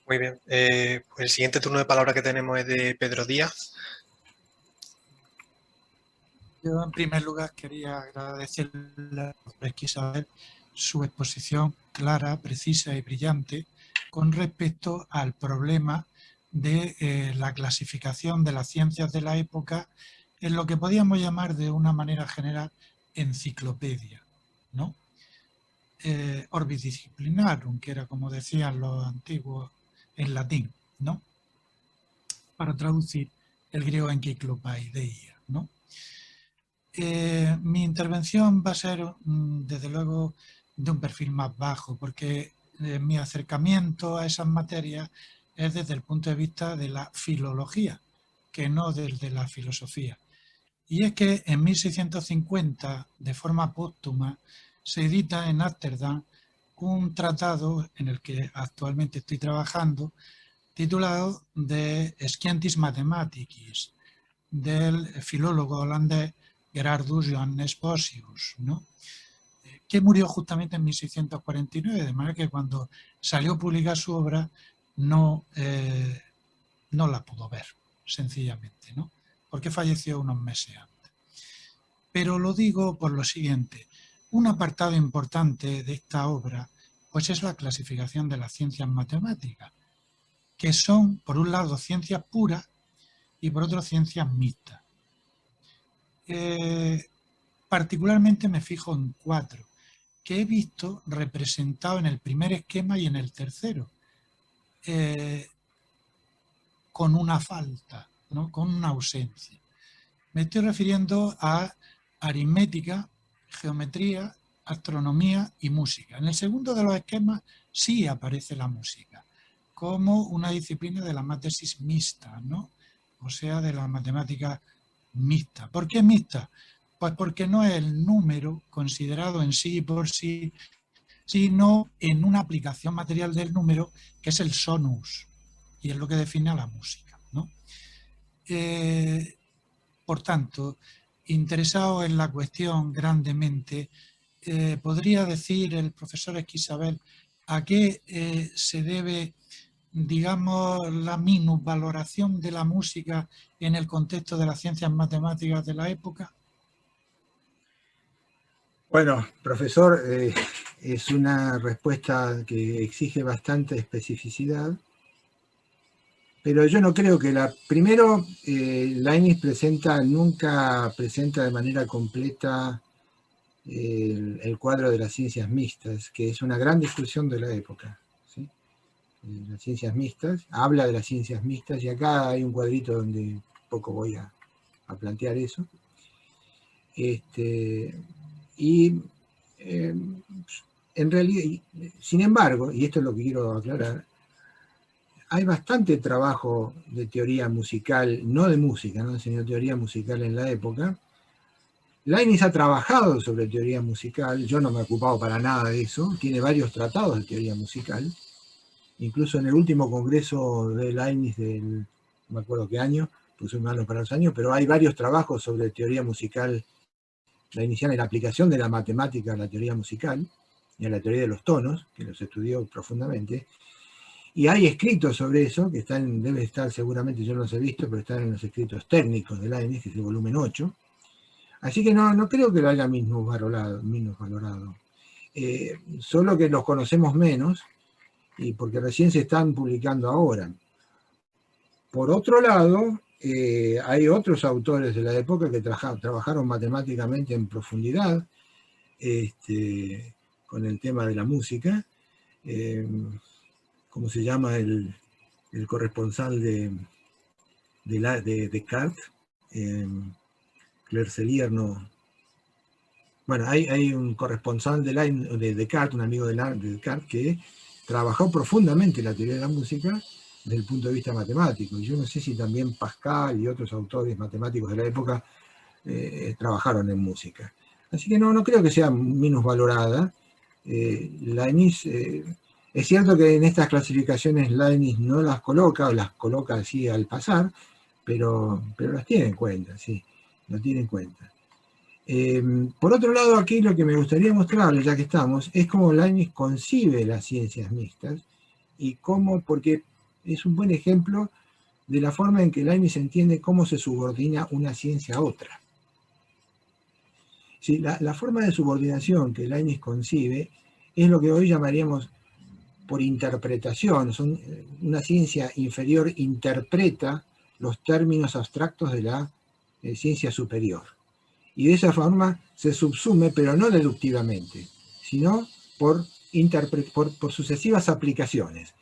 Muy bien. Pues el siguiente turno de palabra que tenemos es de Pedro Díaz. Yo, en primer lugar, quería agradecerle a Isabel su exposición clara, precisa y brillante con respecto al problema de la clasificación de las ciencias de la época en lo que podíamos llamar de una manera general enciclopedia, ¿no? Orbidisciplinarum, que era como decían los antiguos en latín, ¿no? Para traducir el griego enciclopaideia, ¿no? Mi intervención va a ser, desde luego, de un perfil más bajo, porque mi acercamiento a esas materias es desde el punto de vista de la filología, que no desde la filosofía. Y es que en 1650, de forma póstuma, se edita en Ámsterdam un tratado en el que actualmente estoy trabajando, titulado De Scientis Mathematicis, del filólogo holandés Gerardus Johannes Vossius, ¿no? Que murió justamente en 1649, de manera que cuando salió a publicar su obra no la pudo ver, sencillamente, ¿no? Porque falleció unos meses antes. Pero lo digo por lo siguiente: un apartado importante de esta obra pues es la clasificación de las ciencias matemáticas, que son, por un lado, ciencias puras y por otro, ciencias mixtas. Particularmente me fijo en 4, que he visto representado en el primer esquema y en el tercero, con una falta, ¿no? Con una ausencia. Me estoy refiriendo a aritmética, geometría, astronomía y música. En el segundo de los esquemas sí aparece la música, como una disciplina de la mátesis mixta, ¿no? O sea, de la matemática mixta. ¿Por qué mixta? Pues porque no es el número considerado en sí y por sí, sino en una aplicación material del número, que es el sonus, y es lo que define a la música, ¿no? Por tanto, interesado en la cuestión grandemente, podría decir el profesor Esquisabel a qué se debe, digamos, la minusvaloración de la música en el contexto de las ciencias matemáticas de la época. Bueno, profesor, es una respuesta que exige bastante especificidad, pero yo no creo que primero, Leibniz nunca presenta de manera completa el cuadro de las ciencias mixtas, que es una gran discusión de la época, ¿sí? Las ciencias mixtas, habla de las ciencias mixtas, y acá hay un cuadrito donde poco voy a plantear eso. En realidad, sin embargo, y esto es lo que quiero aclarar, hay bastante trabajo de teoría musical, no de música, ¿no?, sino teoría musical en la época. Leibniz ha trabajado sobre teoría musical, yo no me he ocupado para nada de eso, tiene varios tratados de teoría musical, incluso en el último congreso de Leibniz del, no me acuerdo qué año, puse mano para los años, pero hay varios trabajos sobre teoría musical leibniziana y la aplicación de la matemática a la teoría musical y a la teoría de los tonos, que los estudió profundamente. Y hay escritos sobre eso, que debe estar seguramente, yo no los he visto, pero están en los escritos técnicos de Leibniz, que es el volumen 8. Así que no creo que lo haya menos valorado. Solo que los conocemos menos, y porque recién se están publicando ahora. Por otro lado, hay otros autores de la época que trabajaron matemáticamente en profundidad con el tema de la música. ¿Cómo se llama el corresponsal de Descartes? Clercelier, no. Bueno, hay un corresponsal de Descartes, un amigo de Descartes, que trabajó profundamente la teoría de la música desde el punto de vista matemático. Y yo no sé si también Pascal y otros autores matemáticos de la época trabajaron en música. Así que no creo que sea menos valorada. Leibniz, es cierto que en estas clasificaciones Leibniz no las coloca, o las coloca así al pasar, pero las tiene en cuenta, sí, lo tiene en cuenta. Por otro lado, aquí lo que me gustaría mostrarles, ya que estamos, es cómo Leibniz concibe las ciencias mixtas, y cómo, porque es un buen ejemplo de la forma en que Leibniz entiende cómo se subordina una ciencia a otra. Sí, la forma de subordinación que Leibniz concibe es lo que hoy llamaríamos por interpretación. Una ciencia inferior interpreta los términos abstractos de la ciencia superior. Y de esa forma se subsume, pero no deductivamente, sino por sucesivas aplicaciones.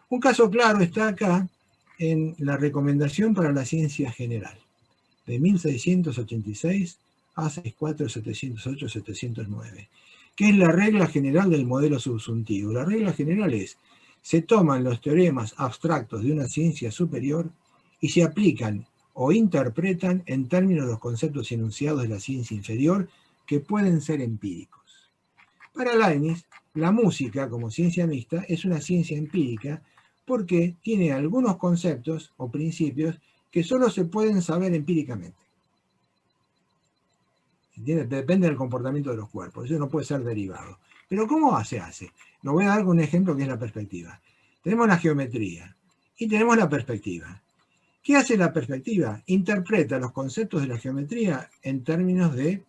Un caso claro está acá en la Recomendación para la Ciencia General, de 1686 a 708-709, que es la regla general del modelo subsuntivo. La regla general es: se toman los teoremas abstractos de una ciencia superior y se aplican o interpretan en términos de los conceptos enunciados de la ciencia inferior, que pueden ser empíricos. Para Leibniz, la música como ciencia mixta es una ciencia empírica porque tiene algunos conceptos o principios que solo se pueden saber empíricamente. Depende del comportamiento de los cuerpos, eso no puede ser derivado. Pero ¿cómo se hace? Lo voy a dar con un ejemplo que es la perspectiva. Tenemos la geometría y tenemos la perspectiva. ¿Qué hace la perspectiva? Interpreta los conceptos de la geometría en términos de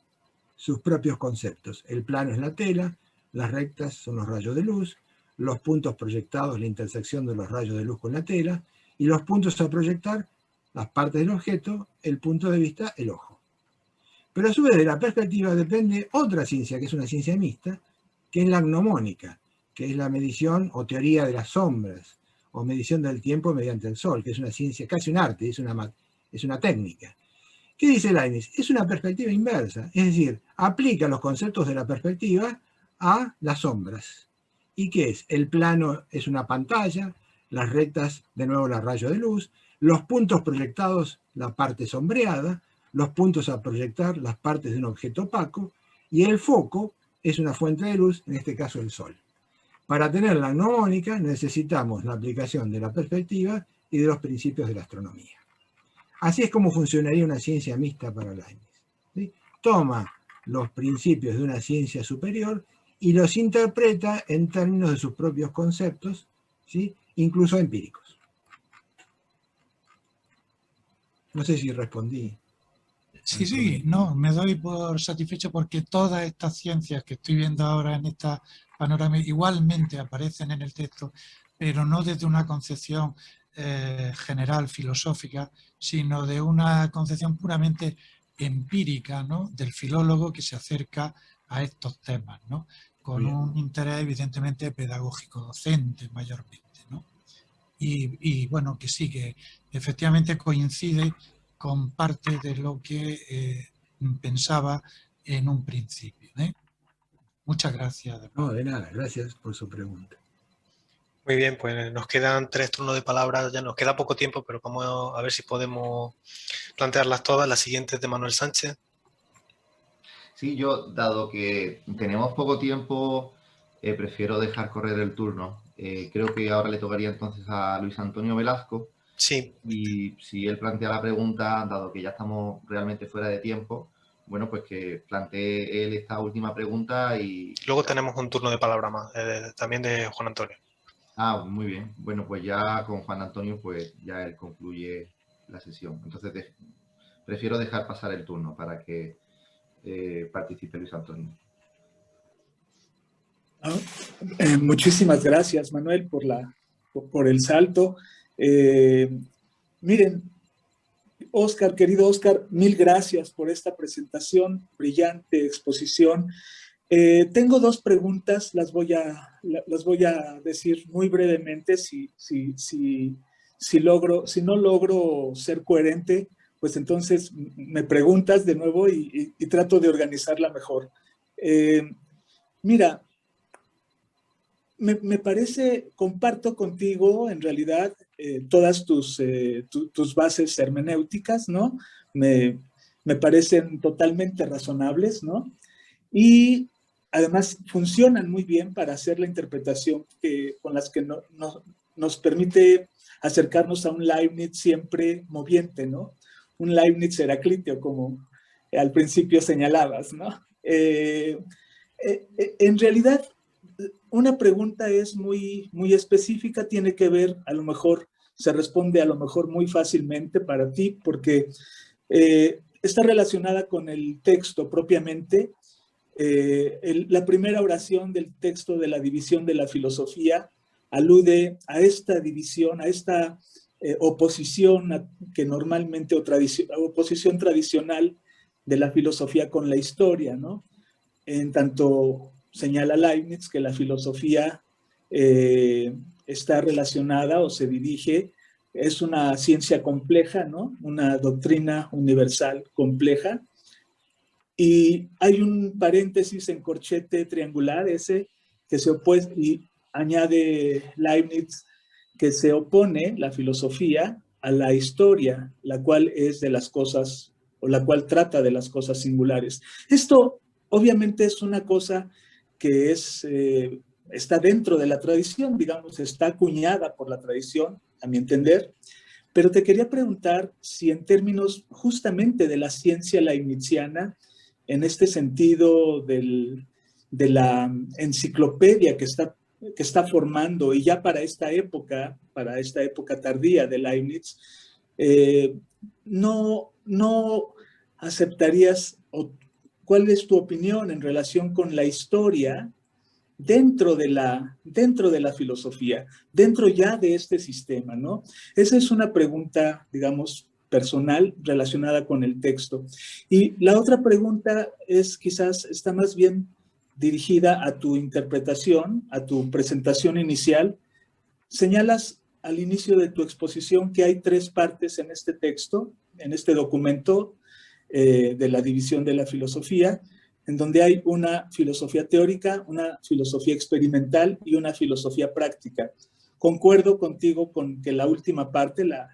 sus propios conceptos. El plano es la tela, las rectas son los rayos de luz, los puntos proyectados, la intersección de los rayos de luz con la tela, y los puntos a proyectar, las partes del objeto, el punto de vista, el ojo. Pero a su vez de la perspectiva depende otra ciencia, que es una ciencia mixta, que es la gnomónica, que es la medición o teoría de las sombras, o medición del tiempo mediante el sol, que es una ciencia, casi un arte, es una técnica. ¿Qué dice Leibniz? Es una perspectiva inversa, es decir, aplica los conceptos de la perspectiva a las sombras. ¿Y qué es? El plano es una pantalla, las rectas, de nuevo, la rayo de luz, los puntos proyectados, la parte sombreada, los puntos a proyectar, las partes de un objeto opaco, y el foco es una fuente de luz, en este caso el sol. Para tener la gnomónica necesitamos la aplicación de la perspectiva y de los principios de la astronomía. Así es como funcionaría una ciencia mixta para Leibniz, ¿sí? Toma los principios de una ciencia superior y los interpreta en términos de sus propios conceptos, ¿sí? Incluso empíricos. No sé si respondí. Sí, no, me doy por satisfecho porque todas estas ciencias que estoy viendo ahora en esta panorama igualmente aparecen en el texto, pero no desde una concepción general, filosófica, sino de una concepción puramente empírica, ¿no?, del filólogo que se acerca a estos temas, ¿no?, con un interés evidentemente pedagógico, docente mayormente, ¿no? Y bueno, que sí, que efectivamente coincide con parte de lo que pensaba en un principio, ¿eh? Muchas gracias. No, de nada, gracias por su pregunta. Muy bien, pues nos quedan 3 turnos de palabras, ya nos queda poco tiempo, pero vamos a ver si podemos plantearlas todas. La siguiente es de Manuel Sánchez. Sí, yo, dado que tenemos poco tiempo, prefiero dejar correr el turno. Creo que ahora le tocaría entonces a Luis Antonio Velasco. Sí. Y si él plantea la pregunta, dado que ya estamos realmente fuera de tiempo, bueno, pues que plantee él esta última pregunta y... Luego tenemos un turno de palabra más, también de Juan Antonio. Ah, muy bien. Bueno, pues ya con Juan Antonio, pues ya él concluye la sesión. Entonces, prefiero dejar pasar el turno para que participe Luis Antonio. Muchísimas gracias, Manuel, por el salto. Miren, Óscar, querido Óscar, mil gracias por esta presentación, brillante exposición. Tengo dos preguntas, las voy a decir muy brevemente. Si no logro ser coherente, pues entonces me preguntas de nuevo y trato de organizarla mejor. Mira, me parece, comparto contigo en realidad todas tus bases hermenéuticas, ¿no? Me parecen totalmente razonables, ¿no? Y además funcionan muy bien para hacer la interpretación con las que nos permite acercarnos a un Leibniz siempre moviente, ¿no? Un Leibniz heraclíteo, como al principio señalabas, ¿no? En realidad, una pregunta es muy específica, tiene que ver, a lo mejor, se responde a lo mejor muy fácilmente para ti, porque está relacionada con el texto propiamente. La primera oración del texto de la división de la filosofía alude a esta división, a esta oposición que normalmente, oposición tradicional de la filosofía con la historia, ¿no? En tanto señala Leibniz que la filosofía está relacionada o se dirige, es una ciencia compleja, ¿no? Una doctrina universal compleja. Y hay un paréntesis en corchete triangular ese que se opone y añade Leibniz que se opone la filosofía a la historia, la cual es de las cosas o la cual trata de las cosas singulares. Esto obviamente es una cosa que está dentro de la tradición, digamos, está acuñada por la tradición, a mi entender, pero te quería preguntar si en términos justamente de la ciencia leibniziana, en este sentido de la enciclopedia que está formando, y ya para esta época tardía de Leibniz, no aceptarías, o ¿cuál es tu opinión en relación con la historia dentro de la filosofía, dentro ya de este sistema, ¿no? Esa es una pregunta, digamos, personal relacionada con el texto. Y la otra pregunta es quizás, está más bien dirigida a tu interpretación, a tu presentación inicial. Señalas al inicio de tu exposición que hay 3 partes en este texto, en este documento de la división de la filosofía, en donde hay una filosofía teórica, una filosofía experimental y una filosofía práctica. Concuerdo contigo con que la última parte, la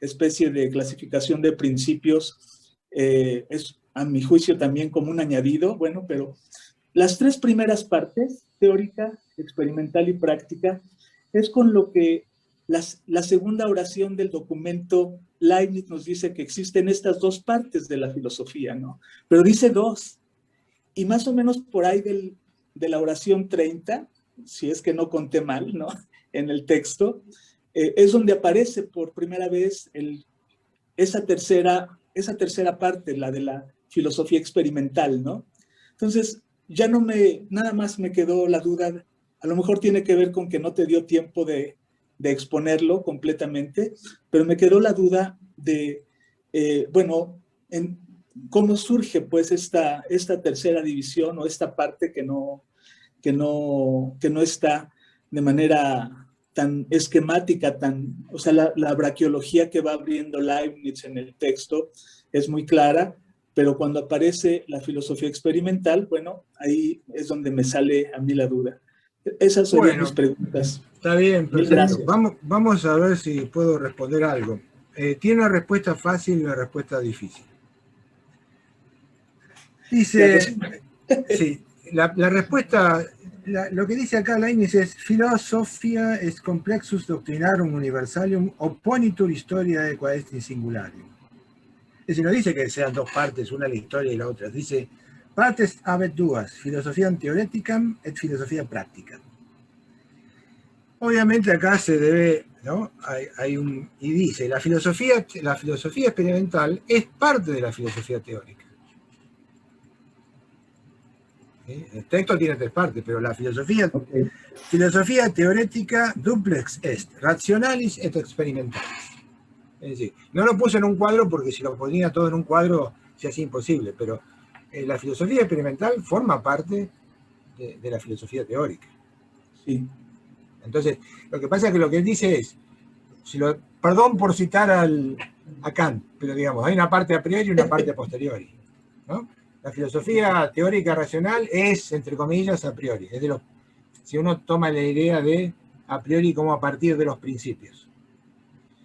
especie de clasificación de principios, es a mi juicio también como un añadido, bueno, pero las 3 primeras partes, teórica, experimental y práctica, es con lo que la segunda oración del documento Leibniz nos dice que existen estas 2 partes de la filosofía, ¿no? Pero dice 2. Y más o menos por ahí de la oración 30, si es que no conté mal, ¿no? En el texto, es donde aparece por primera vez esa tercera parte, la de la filosofía experimental, ¿no? Entonces, ya nada más me quedó la duda, a lo mejor tiene que ver con que no te dio tiempo de exponerlo completamente, pero me quedó la duda de, cómo surge pues esta tercera división o esta parte que no está de manera tan esquemática, o sea, la braquiología que va abriendo Leibniz en el texto es muy clara, pero cuando aparece la filosofía experimental, bueno, ahí es donde me sale a mí la duda. Esas serían mis preguntas. Está bien, perfecto. Vamos a ver si puedo responder algo. Tiene una respuesta fácil y una respuesta difícil. Dice, sí, la respuesta Lo que dice acá Leibniz es filosofia est complexus doctrinarum universalium opponitur historiae qua est in singularium. Es decir, no dice que sean dos partes, una la historia y la otra. Dice, partes habet duas, filosofía theoreticam et filosofía practicam. Obviamente acá se debe, ¿no? Y dice, la filosofía experimental es parte de la filosofía teórica. ¿Sí? El texto tiene tres partes, pero la filosofía teórica duplex est, rationalis et experimentalis. Es decir, no lo puse en un cuadro porque si lo ponía todo en un cuadro se hacía imposible, pero la filosofía experimental forma parte de la filosofía teórica. Sí. Entonces, lo que pasa es que lo que él dice es, perdón por citar a Kant, pero digamos, hay una parte a priori y una parte a posteriori, ¿no? La filosofía teórica racional es, entre comillas, a priori. Es si uno toma la idea de a priori como a partir de los principios.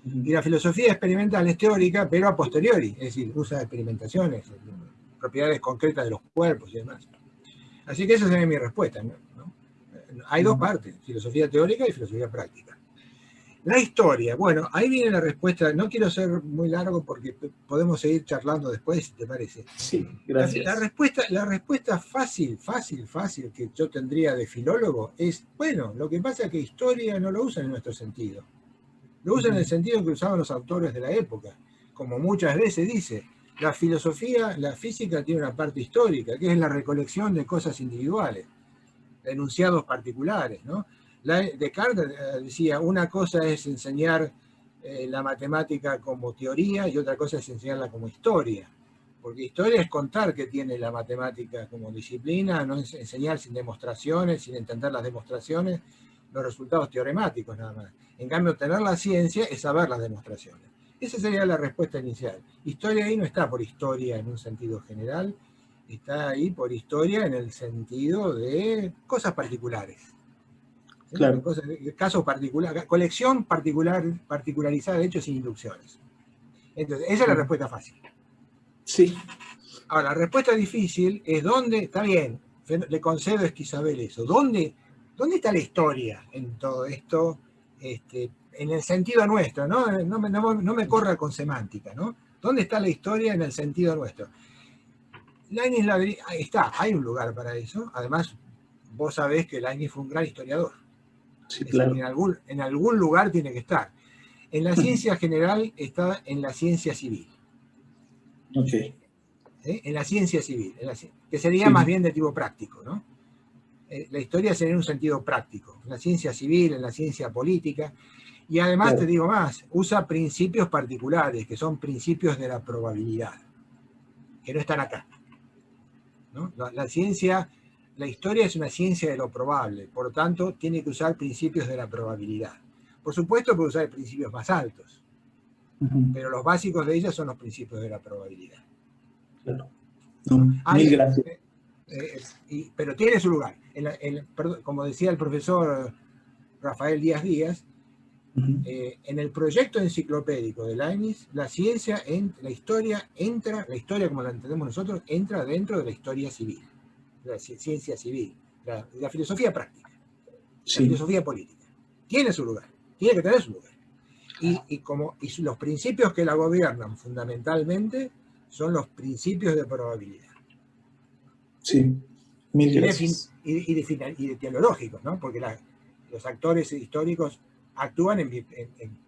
Y la filosofía experimental es teórica, pero a posteriori, es decir, usa experimentaciones, propiedades concretas de los cuerpos y demás. Así que esa sería mi respuesta, ¿no? Hay dos partes, filosofía teórica y filosofía práctica. La historia, bueno, ahí viene la respuesta. No quiero ser muy largo porque podemos seguir charlando después, si te parece. Sí, gracias. La respuesta fácil que yo tendría de filólogo es, bueno, lo que pasa es que historia no lo usan en nuestro sentido. Lo usan en el sentido que usaban los autores de la época. Como muchas veces dice, la física tiene una parte histórica, que es la recolección de cosas individuales, enunciados particulares, ¿no? Descartes decía, una cosa es enseñar la matemática como teoría y otra cosa es enseñarla como historia. Porque historia es contar que tiene la matemática como disciplina, no es enseñar sin demostraciones, sin entender las demostraciones, los resultados teoremáticos nada más. En cambio, tener la ciencia es saber las demostraciones. Esa sería la respuesta inicial. Historia ahí no está por historia en un sentido general, está ahí por historia en el sentido de cosas particulares. ¿Sí? Claro. Casos particulares, colección particularizada de hechos e inducciones. Entonces, esa es la respuesta fácil. Sí. Ahora, la respuesta difícil es ¿dónde? Está bien, le concedo a Esquizabel eso. ¿Dónde está la historia en todo esto? En el sentido nuestro, ¿no? No me corra con semántica, ¿no? ¿Dónde está la historia en el sentido nuestro? Leibniz hay un lugar para eso. Además, vos sabés que Leibniz fue un gran historiador. Sí, claro. Decir, en algún lugar tiene que estar. En la ciencia general está en la ciencia civil. Ok. En la ciencia civil, que sería más bien de tipo práctico, ¿no? La historia sería en un sentido práctico. En la ciencia civil, en la ciencia política. Y además, te digo más, usa principios particulares, que son principios de la probabilidad, que no están acá. ¿No? La historia es una ciencia de lo probable, por lo tanto tiene que usar principios de la probabilidad. Por supuesto puede usar principios más altos, pero los básicos de ella son los principios de la probabilidad. Claro. Mil gracias. Pero tiene su lugar. Como decía el profesor Rafael Díaz Díaz, en el proyecto enciclopédico de Leibniz, la historia como la entendemos nosotros, entra dentro de la historia civil, de la ciencia civil, la filosofía práctica, la filosofía política. Tiene su lugar, tiene que tener su lugar. Y los principios que la gobiernan fundamentalmente son los principios de probabilidad. Sí, mil gracias. Y de teleológicos, ¿no? Porque los actores históricos actúan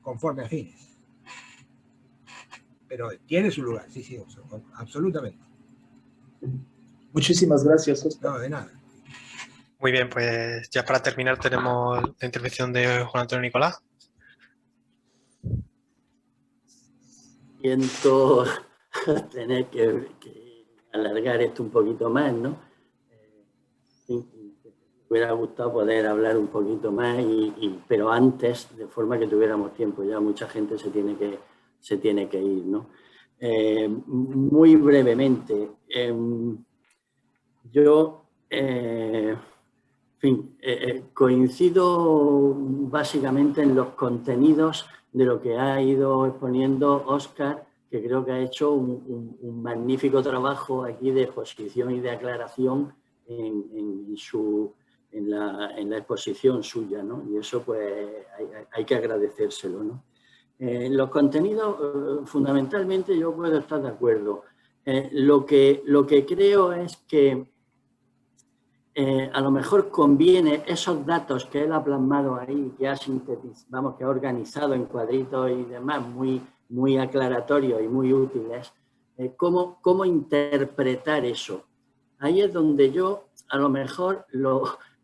conforme a fines. Pero tiene su lugar, sí, absolutamente. Muchísimas gracias, Óscar. No, de nada. Muy bien, pues ya para terminar tenemos la intervención de Juan Antonio Nicolás. Siento tener que alargar esto un poquito más, ¿no? Me hubiera gustado poder hablar un poquito más, pero antes, de forma que tuviéramos tiempo. Ya mucha gente se tiene que ir, ¿no? Muy brevemente, yo coincido básicamente en los contenidos de lo que ha ido exponiendo Óscar, que creo que ha hecho un magnífico trabajo aquí de exposición y de aclaración en su la exposición suya, ¿no? Y eso pues hay que agradecérselo, ¿no? Los contenidos, fundamentalmente yo puedo estar de acuerdo. Lo que creo es que a lo mejor conviene esos datos que él ha plasmado ahí, que ha sintetizado, que ha organizado en cuadritos y demás, muy aclaratorios y muy útiles, cómo interpretar eso. Ahí es donde yo a lo mejor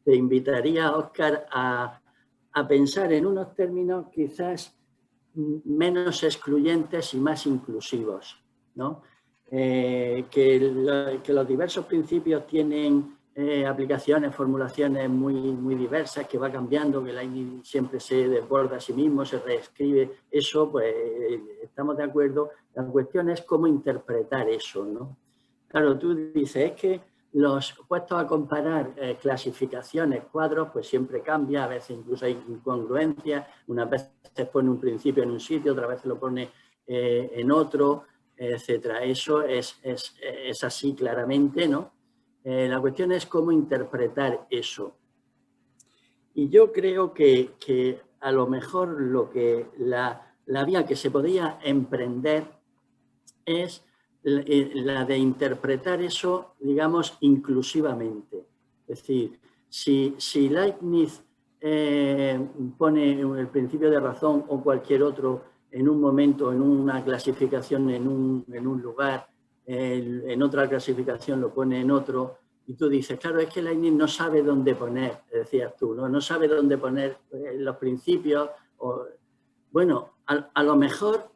te invitaría, Óscar, a pensar en unos términos quizás menos excluyentes y más inclusivos, ¿no? Que los diversos principios tienen aplicaciones, formulaciones muy diversas, que va cambiando, que Leibniz siempre se desborda a sí mismo, se reescribe. Eso, pues, estamos de acuerdo. La cuestión es cómo interpretar eso, ¿no? Claro, tú dices, es que los puestos a comparar clasificaciones, cuadros, pues siempre cambia, a veces incluso hay incongruencias, unas veces pone un principio en un sitio, otras veces lo pone en otro, etcétera. Eso es así claramente, ¿no? La cuestión es cómo interpretar eso. Y yo creo que a lo mejor la vía que se podía emprender es la de interpretar eso, digamos, inclusivamente. Es decir, si Leibniz pone el principio de razón o cualquier otro en un momento, en una clasificación, en un lugar, en otra clasificación lo pone en otro, y tú dices, claro, es que Leibniz no sabe dónde poner, decías tú, no sabe dónde poner los principios. Bueno, a lo mejor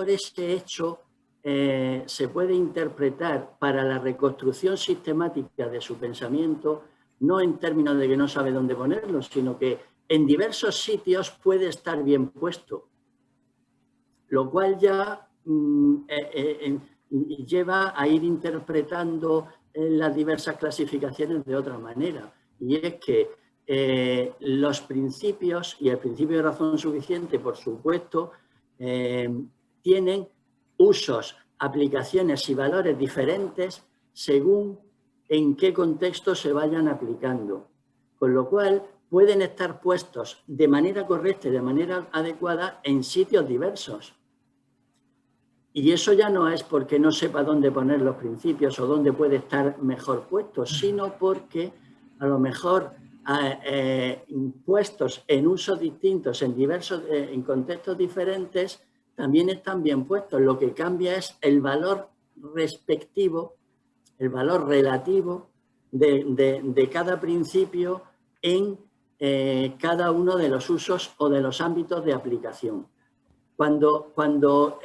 ese hecho se puede interpretar para la reconstrucción sistemática de su pensamiento, no en términos de que no sabe dónde ponerlo, sino que en diversos sitios puede estar bien puesto, lo cual ya lleva a ir interpretando las diversas clasificaciones de otra manera. Y es que los principios, y el principio de razón suficiente, por supuesto, tienen usos, aplicaciones y valores diferentes según en qué contexto se vayan aplicando. Con lo cual, pueden estar puestos de manera correcta y de manera adecuada en sitios diversos. Y eso ya no es porque no sepa dónde poner los principios o dónde puede estar mejor puesto, sino porque a lo mejor puestos en usos distintos, en contextos diferentes, también están bien puestos. Lo que cambia es el valor respectivo, el valor relativo de cada principio en cada uno de los usos o de los ámbitos de aplicación. Cuando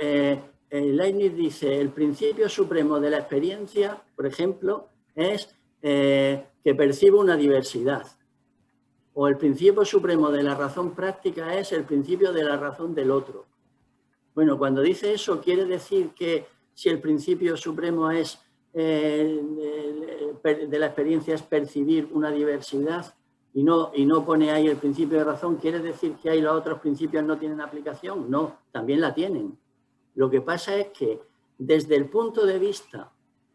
Leibniz dice el principio supremo de la experiencia, por ejemplo, es que percibe una diversidad. O el principio supremo de la razón práctica es el principio de la razón del otro. Bueno, cuando dice eso, quiere decir que si el principio supremo es de la experiencia es percibir una diversidad y no pone ahí el principio de razón, ¿quiere decir que ahí los otros principios no tienen aplicación? No, también la tienen. Lo que pasa es que desde el punto de vista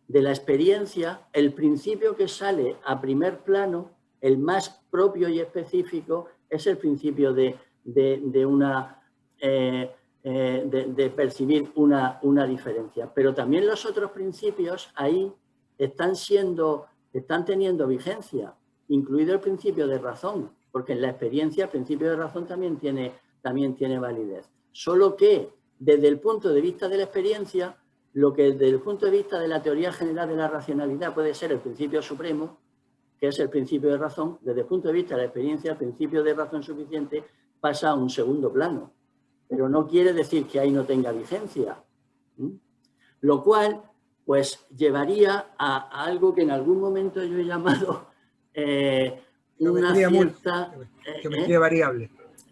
de la experiencia, el principio que sale a primer plano, el más propio y específico, es el principio de percibir una diferencia. Pero también los otros principios ahí están teniendo vigencia, incluido el principio de razón, porque en la experiencia el principio de razón también tiene validez. Solo que desde el punto de vista de la experiencia, lo que desde el punto de vista de la teoría general de la racionalidad puede ser el principio supremo, que es el principio de razón, desde el punto de vista de la experiencia, el principio de razón suficiente pasa a un segundo plano. Pero no quiere decir que ahí no tenga vigencia. Lo cual, pues, llevaría a algo que en algún momento yo he llamado una cierta... geometría variable.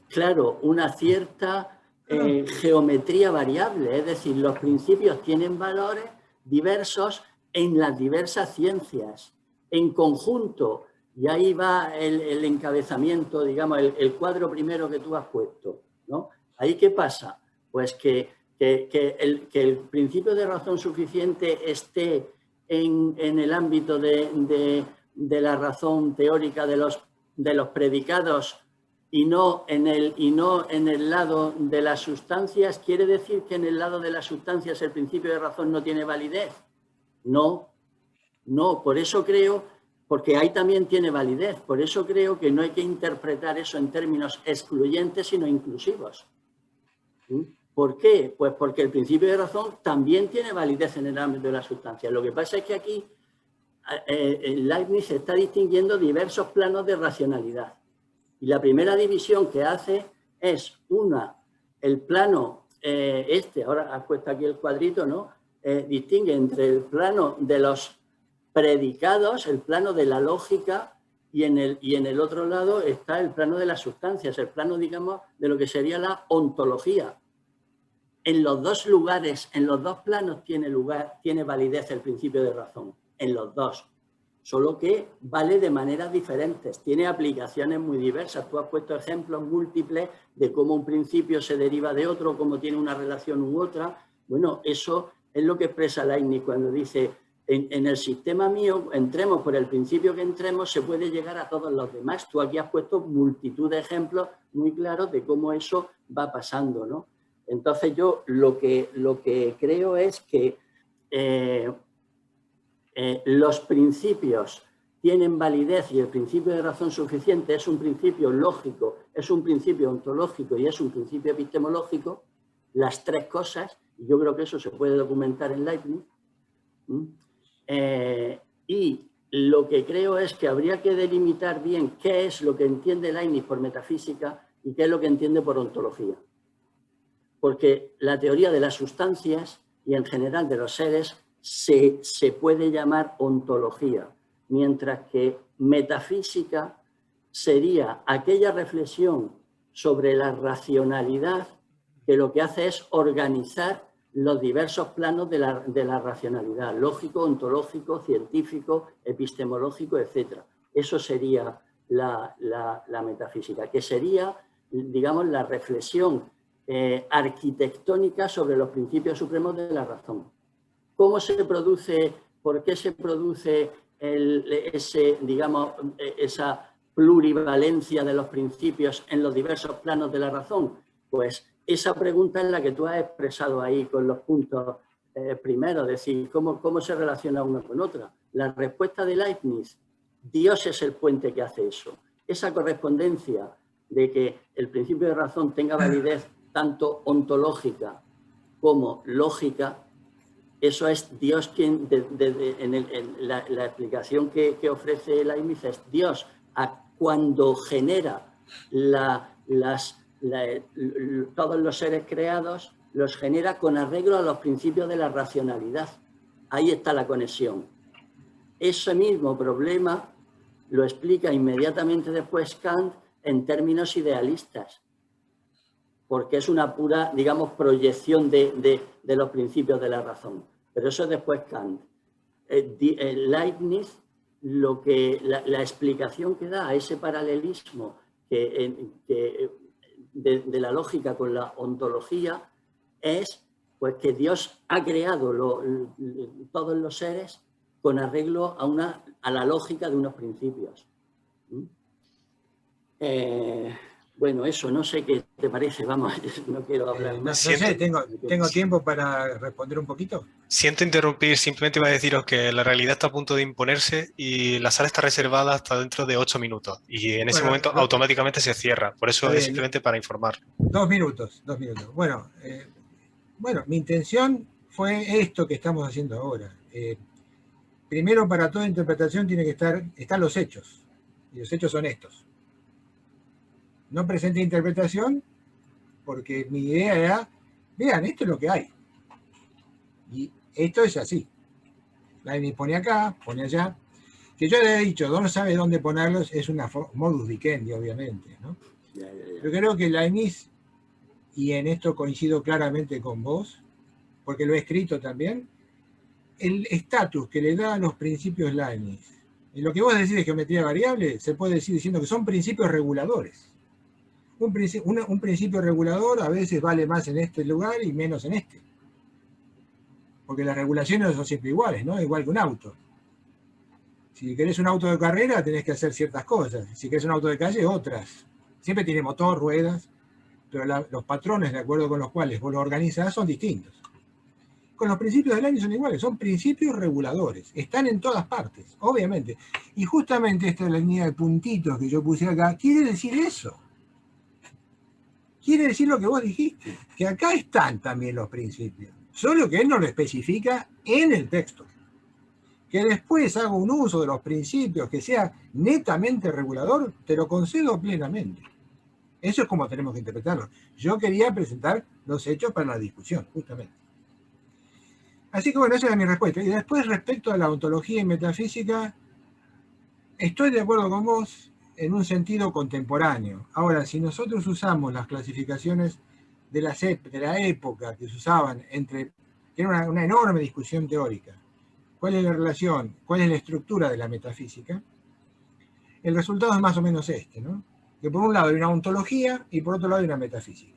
Claro, una cierta geometría variable. Es decir, los principios tienen valores diversos en las diversas ciencias. En conjunto, y ahí va el encabezamiento, digamos, el cuadro primero que tú has puesto, ¿no? ¿Ahí qué pasa? Pues que el principio de razón suficiente esté en el ámbito de de la razón teórica de los predicados y no en el lado de las sustancias, ¿quiere decir que en el lado de las sustancias el principio de razón no tiene validez? No, por eso creo, porque ahí también tiene validez, por eso creo que no hay que interpretar eso en términos excluyentes, sino inclusivos. ¿Por qué? Pues porque el principio de razón también tiene validez en el ámbito de las sustancias. Lo que pasa es que aquí Leibniz está distinguiendo diversos planos de racionalidad. Y la primera división que hace es el plano ahora has puesto aquí el cuadrito, ¿no? Distingue entre el plano de los predicados, el plano de la lógica, y en el otro lado está el plano de las sustancias, el plano, digamos, de lo que sería la ontología. En los dos lugares, en los dos planos tiene validez el principio de razón, en los dos. Solo que vale de maneras diferentes, tiene aplicaciones muy diversas. Tú has puesto ejemplos múltiples de cómo un principio se deriva de otro, cómo tiene una relación u otra. Bueno, eso es lo que expresa Leibniz cuando dice, en el sistema mío, entremos por el principio que entremos, se puede llegar a todos los demás. Tú aquí has puesto multitud de ejemplos muy claros de cómo eso va pasando, ¿no? Entonces yo lo que creo es que los principios tienen validez y el principio de razón suficiente es un principio lógico, es un principio ontológico y es un principio epistemológico, las tres cosas, y yo creo que eso se puede documentar en Leibniz. Y lo que creo es que habría que delimitar bien qué es lo que entiende Leibniz por metafísica y qué es lo que entiende por ontología. Porque la teoría de las sustancias y en general de los seres se puede llamar ontología, mientras que metafísica sería aquella reflexión sobre la racionalidad que lo que hace es organizar los diversos planos de la racionalidad, lógico, ontológico, científico, epistemológico, etc. Eso sería la metafísica, que sería, digamos, la reflexión arquitectónica sobre los principios supremos de la razón. ¿Cómo se produce, por qué se produce esa plurivalencia de los principios en los diversos planos de la razón? Pues esa pregunta es la que tú has expresado ahí con los puntos primeros, es decir, ¿cómo se relaciona una con otra? La respuesta de Leibniz, Dios es el puente que hace eso. Esa correspondencia de que el principio de razón tenga validez tanto ontológica como lógica, eso es Dios quien, la explicación que ofrece Leibniz es Dios cuando genera todos los seres creados, los genera con arreglo a los principios de la racionalidad. Ahí está la conexión. Ese mismo problema lo explica inmediatamente después Kant en términos idealistas, porque es una pura, digamos, proyección de los principios de la razón. Pero eso es después Kant. Leibniz, la explicación que da a ese paralelismo de la lógica con la ontología es pues, que Dios ha creado todos los seres con arreglo a la lógica de unos principios. Bueno, eso, no sé qué te parece, vamos, no quiero hablar más. No sé, ¿tengo tiempo para responder un poquito? Siento interrumpir, simplemente iba a deciros que la realidad está a punto de imponerse y la sala está reservada hasta dentro de 8 minutos y en ese momento automáticamente se cierra, por eso es simplemente para informar. 2 minutos. Bueno, mi intención fue esto que estamos haciendo ahora. Primero, para toda interpretación tiene que están los hechos, y los hechos son estos. No presenté interpretación porque mi idea era, vean, esto es lo que hay. Y esto es así. Leibniz pone acá, pone allá. Que yo le he dicho, no sabe dónde ponerlos, es una modus vicendi, obviamente, ¿no? Yo creo que Leibniz, y en esto coincido claramente con vos, porque lo he escrito también, el estatus que le da a los principios Leibniz, en lo que vos decís de geometría variable, se puede decir diciendo que son principios reguladores. Un principio regulador a veces vale más en este lugar y menos en este. Porque las regulaciones son siempre iguales, ¿no? Igual que un auto. Si querés un auto de carrera, tenés que hacer ciertas cosas. Si querés un auto de calle, otras. Siempre tiene motor, ruedas, pero los patrones de acuerdo con los cuales vos lo organizás son distintos. Con los principios del año son iguales, son principios reguladores. Están en todas partes, obviamente. Y justamente esta línea de puntitos que yo puse acá, quiere decir eso. Quiere decir lo que vos dijiste, que acá están también los principios. Solo que él no lo especifica en el texto. Que después hago un uso de los principios que sea netamente regulador, te lo concedo plenamente. Eso es como tenemos que interpretarlo. Yo quería presentar los hechos para la discusión, justamente. Así que bueno, esa era mi respuesta. Y después, respecto a la ontología y metafísica, estoy de acuerdo con vos en un sentido contemporáneo. Ahora, si nosotros usamos las clasificaciones de la época que se usaban que era una enorme discusión teórica, ¿cuál es la relación? ¿Cuál es la estructura de la metafísica? El resultado es más o menos este, ¿no? Que por un lado hay una ontología y por otro lado hay una metafísica.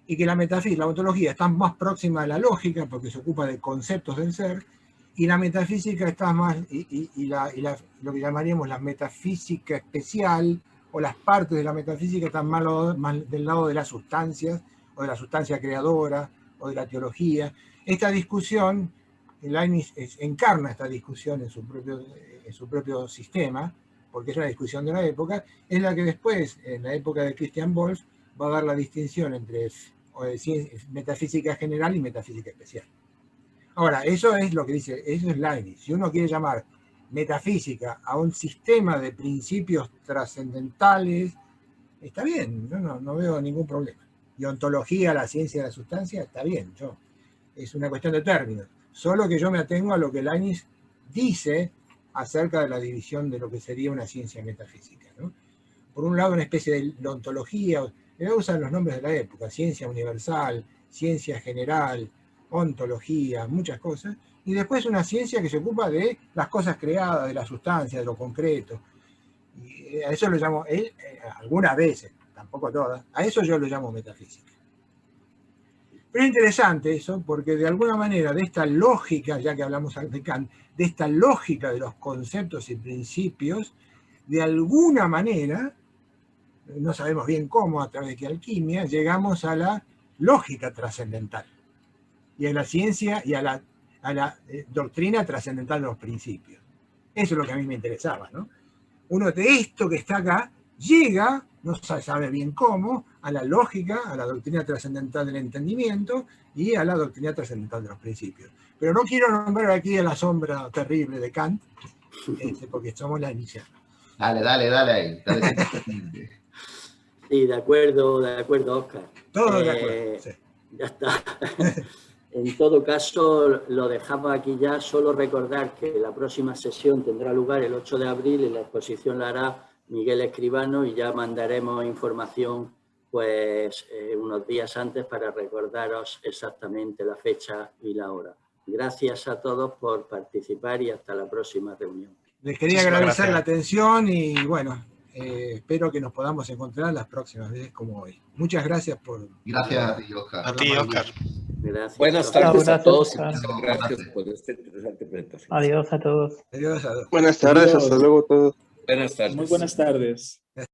Y que la ontología está más próxima a la lógica porque se ocupa de conceptos del ser, y la metafísica está más, lo que llamaríamos la metafísica especial, o las partes de la metafísica están más del lado de las sustancias, o de la sustancia creadora, o de la teología. Esta discusión, Leibniz encarna esta discusión en su propio sistema, porque es una discusión de la época, es la que después, en la época de Christian Wolff, va a dar la distinción entre metafísica general y metafísica especial. Ahora, eso es lo que dice, eso es Leibniz. Si uno quiere llamar metafísica a un sistema de principios trascendentales, está bien, yo no veo ningún problema. Y ontología, la ciencia de la sustancia, está bien, es una cuestión de términos. Solo que yo me atengo a lo que Leibniz dice acerca de la división de lo que sería una ciencia metafísica, ¿no? Por un lado, una especie de ontología, usan los nombres de la época, ciencia universal, ciencia general, ontología, muchas cosas, y después una ciencia que se ocupa de las cosas creadas, de la sustancia, de lo concreto. Y a eso lo llamo, algunas veces, tampoco todas, a eso yo lo llamo metafísica. Pero es interesante eso, porque de alguna manera de esta lógica, ya que hablamos de Kant, de esta lógica de los conceptos y principios, de alguna manera, no sabemos bien cómo, a través de qué alquimia, llegamos a la lógica trascendental, y a la ciencia y a la doctrina trascendental de los principios. Eso es lo que a mí me interesaba, ¿no? Uno de esto que está acá llega, no se sabe bien cómo, a la lógica, a la doctrina trascendental del entendimiento y a la doctrina trascendental de los principios. Pero no quiero nombrar aquí a la sombra terrible de Kant, porque somos la inicial. Dale ahí. Dale. Sí, de acuerdo, Óscar. Todo de acuerdo, sí. Ya está. En todo caso, lo dejamos aquí ya. Solo recordar que la próxima sesión tendrá lugar el 8 de abril y la exposición la hará Miguel Escribano, y ya mandaremos información pues unos días antes para recordaros exactamente la fecha y la hora. Gracias a todos por participar y hasta la próxima reunión. Les quería agradecer la atención y bueno, espero que nos podamos encontrar las próximas veces como hoy. Muchas gracias por... Gracias a ti, Óscar. A ti, Óscar. Gracias. Buenas tardes a todos y muchas gracias por esta interesante presentación. Adiós a todos. Adiós a todos. Buenas tardes, hasta luego todos. Buenas tardes. Muy buenas tardes.